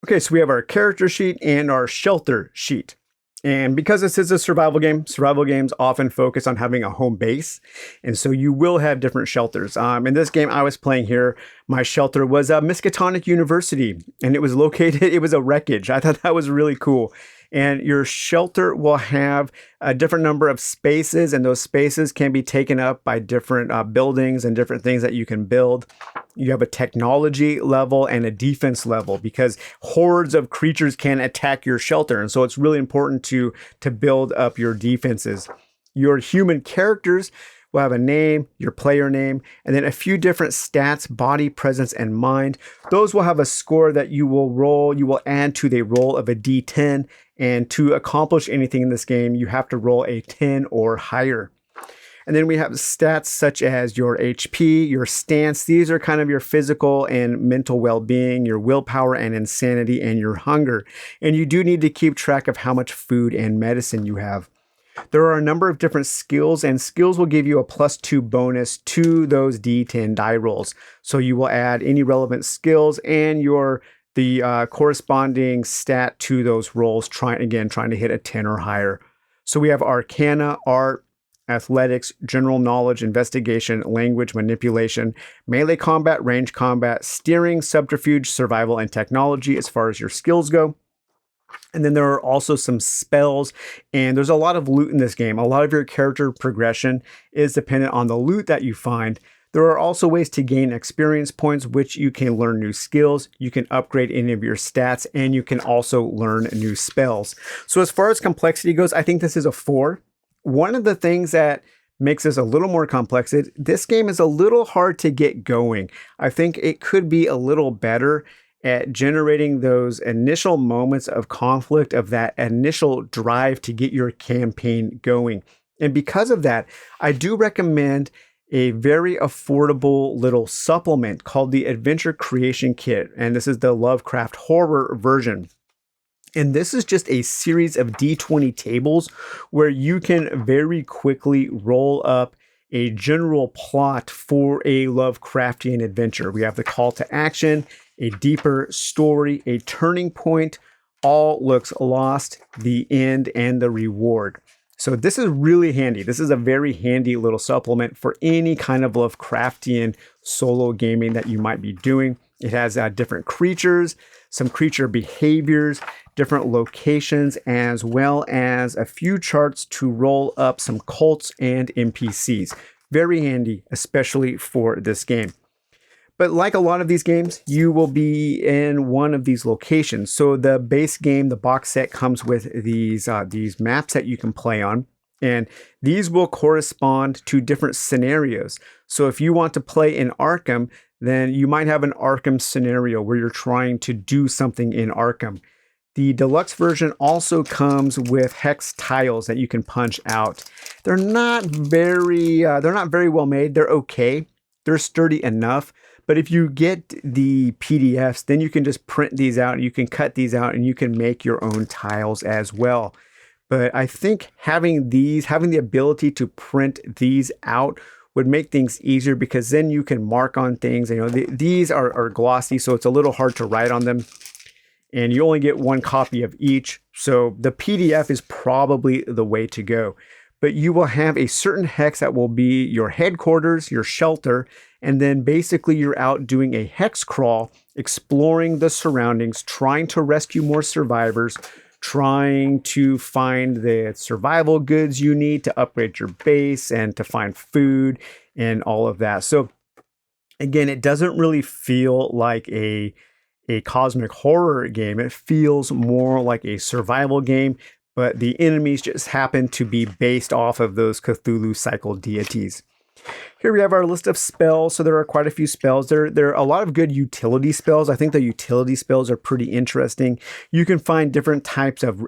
Okay, so we have our character sheet and our shelter sheet. And because this is a survival games often focus on having a home base. And so you will have different shelters. In this game I was playing here, my shelter was Miskatonic University, and it was a wreckage. I thought that was really cool. And your shelter will have a different number of spaces, and those spaces can be taken up by different buildings and different things that you can build. You have a technology level and a defense level because hordes of creatures can attack your shelter. And so it's really important to build up your defenses. Your human characters will have a name, your player name, and then a few different stats, body, presence, and mind. Those will have a score that you will roll. You will add to the roll of a D10. And to accomplish anything in this game, you have to roll a 10 or higher. And then we have stats such as your HP, your stance. These are kind of your physical and mental well-being, your willpower and insanity, and your hunger. And you do need to keep track of how much food and medicine you have. There are a number of different skills, and skills will give you a +2 bonus to those D10 die rolls. So you will add any relevant skills and the corresponding stat to those rolls, trying to hit a 10 or higher. So we have Arcana, Art, Athletics, General Knowledge, Investigation, Language, Manipulation, Melee Combat, Range Combat, Steering, Subterfuge, Survival, and Technology as far as your skills go. And then there are also some spells, and there's a lot of loot in this game. A lot of your character progression is dependent on the loot that you find. There are also ways to gain experience points, which you can learn new skills, you can upgrade any of your stats, and you can also learn new spells. So as far as complexity goes, I think this is a 4. One of the things that makes this a little more complex is this game is a little hard to get going. I think it could be a little better at generating those initial moments of conflict, of that initial drive to get your campaign going. And because of that, I do recommend a very affordable little supplement called the Adventure Creation Kit. And this is the Lovecraft horror version. And this is just a series of D20 tables where you can very quickly roll up a general plot for a Lovecraftian adventure. We have the call to action, a deeper story, a turning point, all looks lost, the end, and the reward. So this is really handy. This is a very handy little supplement for any kind of Lovecraftian solo gaming that you might be doing. It has different creatures, some creature behaviors, different locations, as well as a few charts to roll up some cults and NPCs. Very handy, especially for this game. But like a lot of these games, you will be in one of these locations. So the base game, the box set, comes with these maps that you can play on. And these will correspond to different scenarios. So if you want to play in Arkham, then you might have an Arkham scenario where you're trying to do something in Arkham. The deluxe version also comes with hex tiles that you can punch out. They're not very well made. They're okay. They're sturdy enough. But if you get the PDFs, then you can just print these out. You can cut these out and you can make your own tiles as well. But I think having the ability to print these out would make things easier, because then you can mark on things. These are glossy, so it's a little hard to write on them. And you only get one copy of each. So the PDF is probably the way to go. But you will have a certain hex that will be your headquarters, your shelter, and then basically you're out doing a hex crawl, exploring the surroundings, trying to rescue more survivors, trying to find the survival goods you need to upgrade your base and to find food and all of that. So again, it doesn't really feel like a cosmic horror game. It feels more like a survival game, but the enemies just happen to be based off of those Cthulhu cycle deities. Here we have our list of spells. So there are quite a few spells. There are a lot of good utility spells. I think the utility spells are pretty interesting. You can find different types of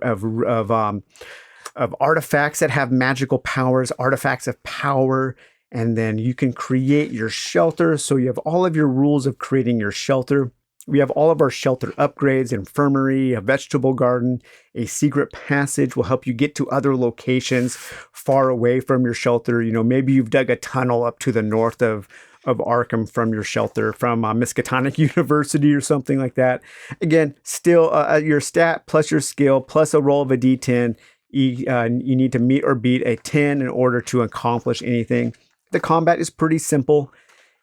artifacts that have magical powers, artifacts of power, and then you can create your shelter. So you have all of your rules of creating your shelter. We have all of our shelter upgrades, infirmary, a vegetable garden, a secret passage will help you get to other locations far away from your shelter. Maybe you've dug a tunnel up to the north of Arkham from your shelter, from Miskatonic University or something like that. Again, still your stat plus your skill plus a roll of a D10. You need to meet or beat a 10 in order to accomplish anything. The combat is pretty simple.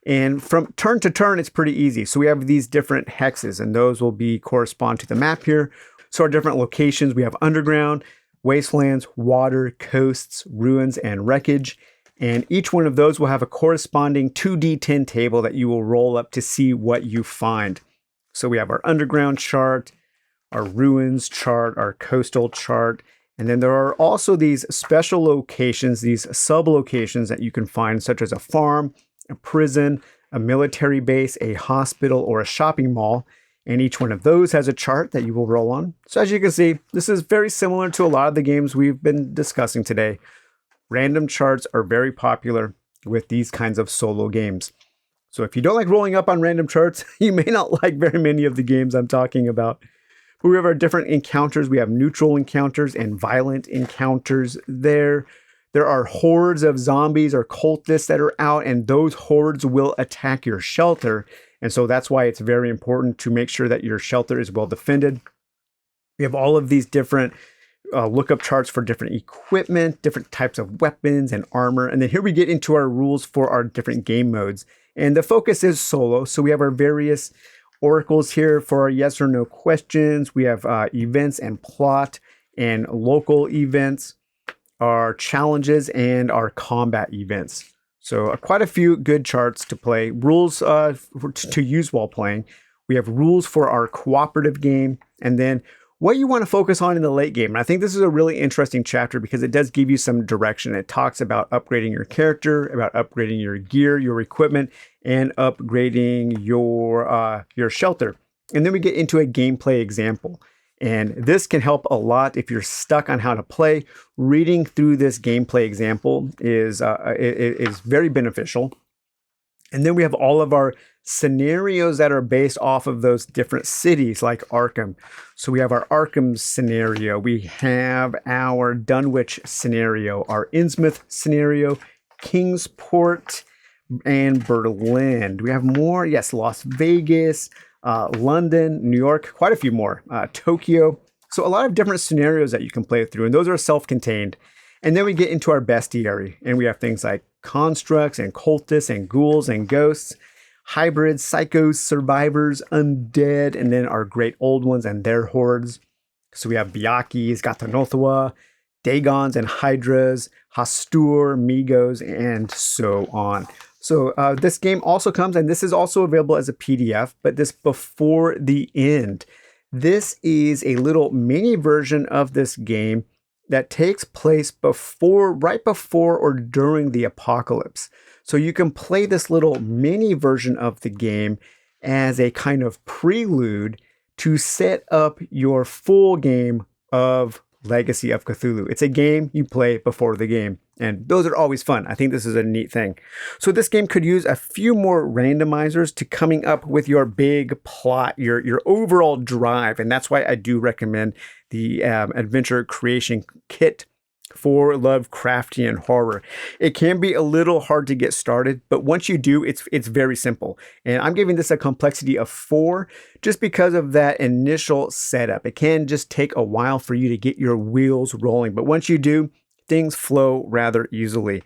And from turn to turn, it's pretty easy. So we have these different hexes, and those will correspond to the map here. So our different locations, we have underground, wastelands, water, coasts, ruins, and wreckage. And each one of those will have a corresponding 2d10 table that you will roll up to see what you find. So we have our underground chart, our ruins chart, our coastal chart, and then there are also these special locations, these sub-locations that you can find, such as a farm, a prison, a military base, a hospital, or a shopping mall. And each one of those has a chart that you will roll on. So as you can see, this is very similar to a lot of the games we've been discussing today. Random charts are very popular with these kinds of solo games. So if you don't like rolling up on random charts, you may not like very many of the games I'm talking about. But we have our different encounters. We have neutral encounters and violent encounters there. There are hordes of zombies or cultists that are out, and those hordes will attack your shelter. And so that's why it's very important to make sure that your shelter is well defended. We have all of these different lookup charts for different equipment, different types of weapons and armor. And then here we get into our rules for our different game modes. And the focus is solo. So we have our various oracles here for our yes or no questions. We have events and plot and local events, our challenges, and our combat events. So quite a few good charts to play. Rules to use while playing. We have rules for our cooperative game, and then what you want to focus on in the late game. And I think this is a really interesting chapter because it does give you some direction. It talks about upgrading your character, about upgrading your gear, your equipment, and upgrading your shelter. And then we get into a gameplay example. And this can help a lot if you're stuck on how to play. Reading through this gameplay example is very beneficial. And then we have all of our scenarios that are based off of those different cities like Arkham. So we have our Arkham scenario. We have our Dunwich scenario, our Innsmouth scenario, Kingsport, and Berlin. Do we have more? Yes, Las Vegas, London, New York, quite a few more, Tokyo. So a lot of different scenarios that you can play through, and those are self-contained. And then we get into our bestiary, and we have things like constructs and cultists and ghouls and ghosts, hybrids, psychos, survivors, undead, and then our great old ones and their hordes. So we have Biakis, Gatonothwa, Dagons and Hydras, Hastur, Migos, and so on. So this game also comes, and this is also available as a PDF, but this before the end. This is a little mini version of this game that takes place right before or during the apocalypse. So you can play this little mini version of the game as a kind of prelude to set up your full game of Legacy of Cthulhu. It's a game you play before the game, and those are always fun. I think this is a neat thing. So this game could use a few more randomizers to coming up with your big plot, your overall drive, and that's why I do recommend the Adventure Creation Kit for Lovecraftian horror. It can be a little hard to get started, but once you do, it's very simple. And I'm giving this a complexity of 4 just because of that initial setup. It can just take a while for you to get your wheels rolling, but once you do, things flow rather easily.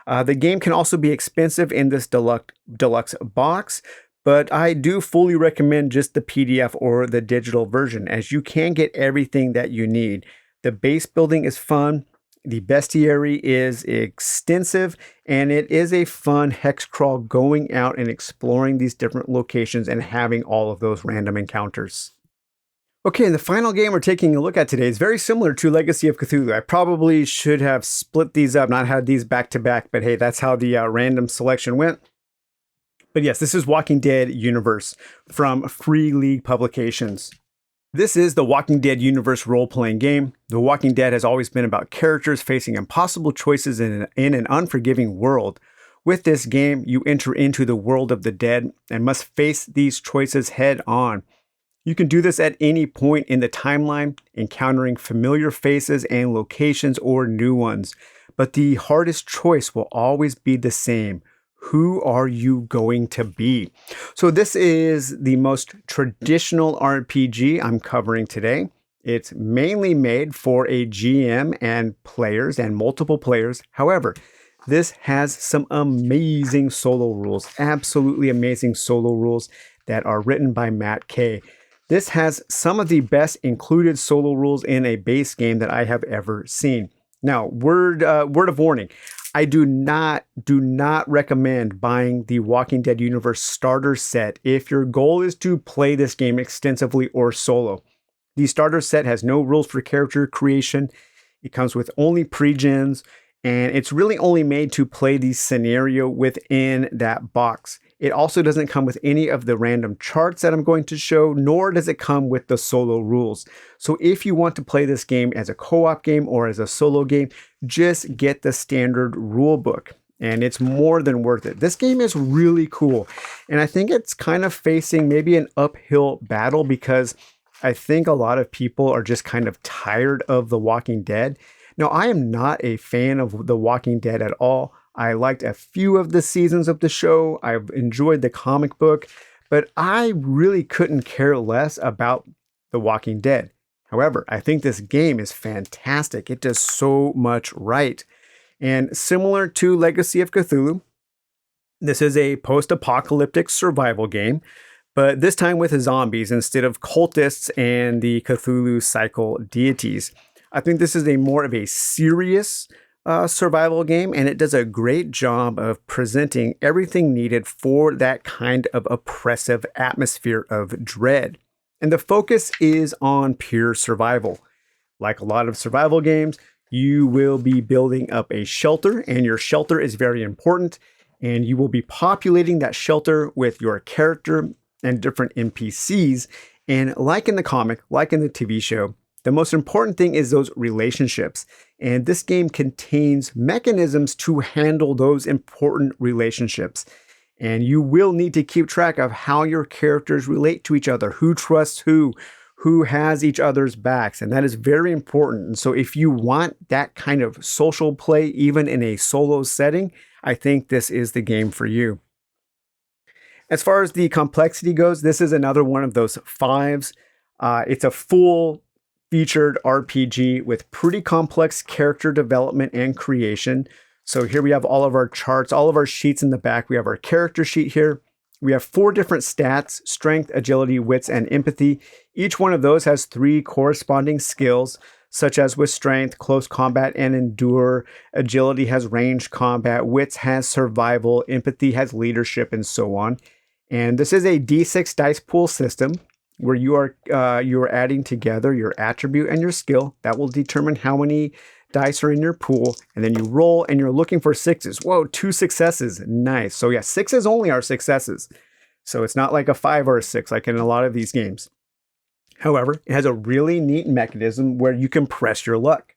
The game can also be expensive in this deluxe box, but I do fully recommend just the PDF or the digital version, as you can get everything that you need. The base building is fun. The bestiary is extensive, and it is a fun hex crawl going out and exploring these different locations and having all of those random encounters. Okay, and the final game we're taking a look at today is very similar to Legacy of Cthulhu. I probably should have split these up, not had these back to back, but hey, that's how the random selection went. But yes, this is Walking Dead Universe from Free League Publications. This is the Walking Dead universe role-playing game. The Walking Dead has always been about characters facing impossible choices in an unforgiving world. With this game, you enter into the world of the dead and must face these choices head on. You can do this at any point in the timeline, encountering familiar faces and locations or new ones. But the hardest choice will always be the same. Who are you going to be? So this is the most traditional RPG I'm covering today. It's mainly made for a GM and players and multiple players. However, this has some amazing solo rules, absolutely amazing solo rules that are written by Matt Kay. This has some of the best included solo rules in a base game that I have ever seen. Now, word of warning. I do not recommend buying the Walking Dead Universe starter set if your goal is to play this game extensively or solo. The starter set has no rules for character creation. It comes with only pre-gens, and it's really only made to play the scenario within that box. It also doesn't come with any of the random charts that I'm going to show, nor does it come with the solo rules. So if you want to play this game as a co-op game or as a solo game, just get the standard rule book, and it's more than worth it. This game is really cool, and I think it's kind of facing maybe an uphill battle because I think a lot of people are just kind of tired of The Walking Dead. Now, I am not a fan of The Walking Dead at all. I liked a few of the seasons of the show. I've enjoyed the comic book, but I really couldn't care less about The Walking Dead. However, I think this game is fantastic. It does so much right. And similar to Legacy of Cthulhu, this is a post-apocalyptic survival game, but this time with zombies instead of cultists and the Cthulhu cycle deities. I think this is more of a serious survival game, and it does a great job of presenting everything needed for that kind of oppressive atmosphere of dread. And the focus is on pure survival. Like a lot of survival games, you will be building up a shelter, and your shelter is very important, and you will be populating that shelter with your character and different NPCs. And like in the comic, like in the TV show, the most important thing is those relationships. And this game contains mechanisms to handle those important relationships. And you will need to keep track of how your characters relate to each other, who trusts who has each other's backs. And that is very important. And so if you want that kind of social play, even in a solo setting, I think this is the game for you. As far as the complexity goes, this is another one of those fives. It's a full featured RPG with pretty complex character development and creation. So here we have all of our charts, all of our sheets in the back. We have our character sheet here. We have 4 different stats: strength, agility, wits, and empathy. Each one of those has 3 corresponding skills, such as with strength, close combat, and endure. Agility has ranged combat. Wits has survival. Empathy has leadership, and so on. And this is a D6 dice pool system where you are adding together your attribute and your skill. That will determine how many dice are in your pool, and then you roll, and you're looking for 6s. Whoa, 2 successes. Nice. So yeah, 6s only are successes. So it's not like a 5 or a 6 like in a lot of these games. However, it has a really neat mechanism where you can press your luck.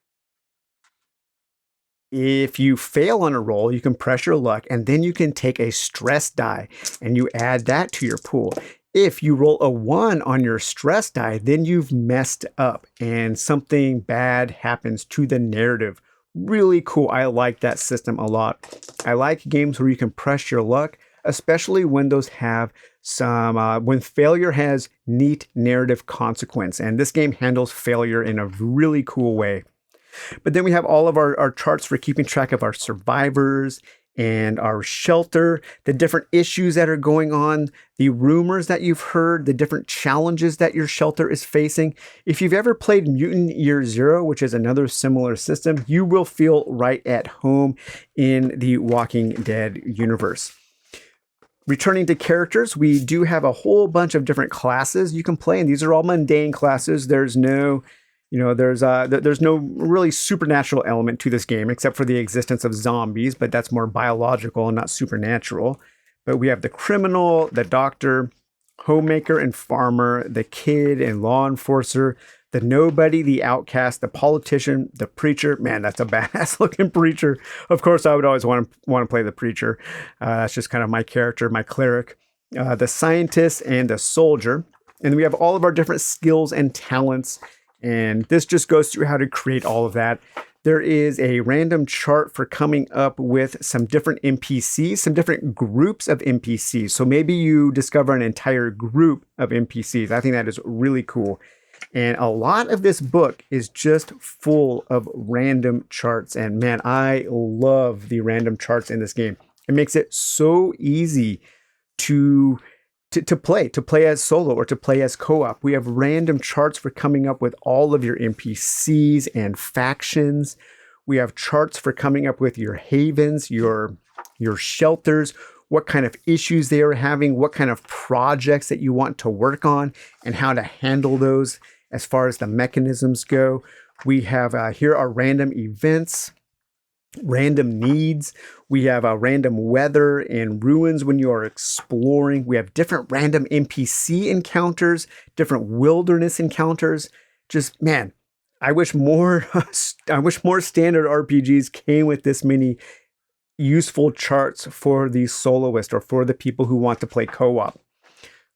If you fail on a roll, you can press your luck, and then you can take a stress die and you add that to your pool. If you roll a 1 on your stress die, then you've messed up and something bad happens to the narrative. Really cool. I like that system a lot. I like games where you can press your luck, especially when those have when failure has neat narrative consequence. And this game handles failure in a really cool way. But then we have all of our charts for keeping track of our survivors and our shelter, the different issues that are going on, the rumors that you've heard, the different challenges that your shelter is facing. If you've ever played Mutant Year Zero, which is another similar system, you will feel right at home in the Walking Dead universe. Returning to characters, we do have a whole bunch of different classes you can play, and these are all mundane classes. There's no really supernatural element to this game, except for the existence of zombies, but that's more biological and not supernatural. But we have the criminal, the doctor, homemaker and farmer, the kid and law enforcer, the nobody, the outcast, the politician, the preacher. Man, that's a badass looking preacher. Of course, I would always want to play the preacher. That's just kind of my character, my cleric, the scientist, and the soldier. And we have all of our different skills and talents. And this just goes through how to create all of that. There is a random chart for coming up with some different NPCs, some different groups of NPCs. So maybe you discover an entire group of NPCs. I think that is really cool. And a lot of this book is just full of random charts. And man, I love the random charts in this game. It makes it so easy to to play as solo or to play as co-op. We have random charts for coming up with all of your NPCs and factions. We have charts for coming up with your havens, your shelters, what kind of issues they are having, what kind of projects that you want to work on, and how to handle those as far as the mechanisms go. We have here are random events, random needs. We have random weather and ruins when you are exploring. We have different random NPC encounters, different wilderness encounters. Just, man, I wish more standard RPGs came with this many useful charts for the soloist or for the people who want to play co-op.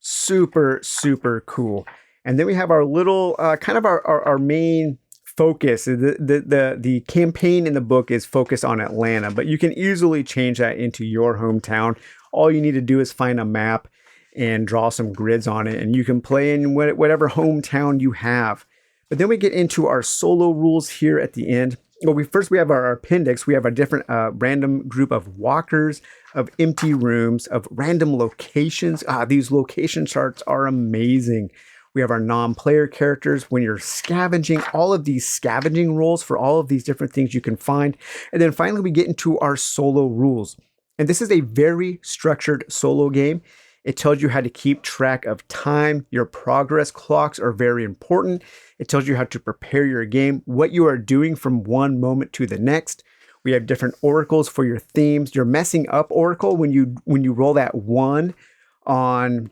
Super, super cool. And then we have our little kind of our main focus. The campaign in the book is focused on Atlanta, but you can easily change that into your hometown. All you need to do is find a map and draw some grids on it, and you can play in whatever hometown you have. But then we get into our solo rules here at the end. Well, we have our appendix. We have a different random group of walkers, of empty rooms, of random locations. These location charts are amazing. We have our non-player characters. When you're scavenging, all of these scavenging rolls for all of these different things you can find. And then finally, we get into our solo rules. And this is a very structured solo game. It tells you how to keep track of time. Your progress clocks are very important. It tells you how to prepare your game, what you are doing from one moment to the next. We have different oracles for your themes. Your messing up oracle, when you roll that 1 on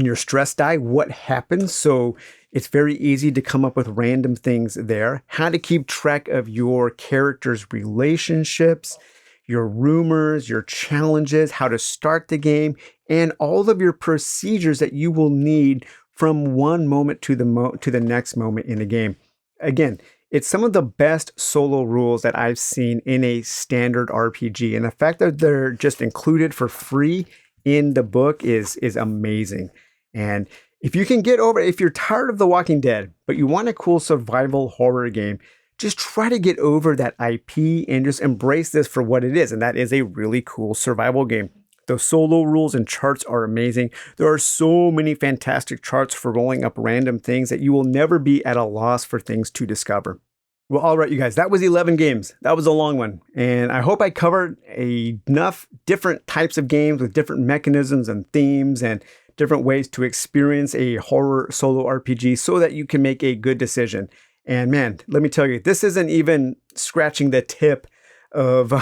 your stress die, what happens? So it's very easy to come up with random things there. How to keep track of your characters' relationships, your rumors, your challenges, how to start the game, and all of your procedures that you will need from one moment to the next moment in the game. Again, it's some of the best solo rules that I've seen in a standard RPG, and the fact that they're just included for free in the book is amazing. And if you can if you're tired of The Walking Dead, but you want a cool survival horror game, just try to get over that IP and just embrace this for what it is. And that is a really cool survival game. The solo rules and charts are amazing. There are so many fantastic charts for rolling up random things that you will never be at a loss for things to discover. Well, all right, you guys, that was 11 games. That was a long one. And I hope I covered enough different types of games with different mechanisms and themes and different ways to experience a horror solo RPG so that you can make a good decision. And man, let me tell you, this isn't even scratching the tip of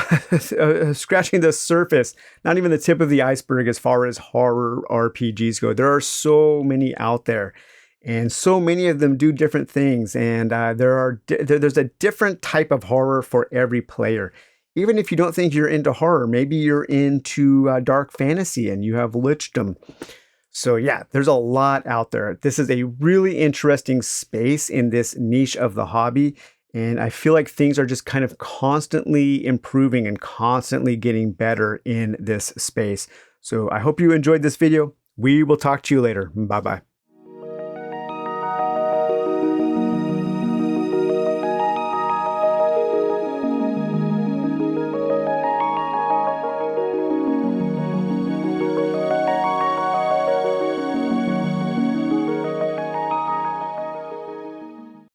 scratching the surface, not even the tip of the iceberg as far as horror RPGs go. There are so many out there, and so many of them do different things. And there's a different type of horror for every player. Even if you don't think you're into horror, maybe you're into dark fantasy and you have Lichdom. So yeah, there's a lot out there. This is a really interesting space in this niche of the hobby. And I feel like things are just kind of constantly improving and constantly getting better in this space. So I hope you enjoyed this video. We will talk to you later. Bye-bye.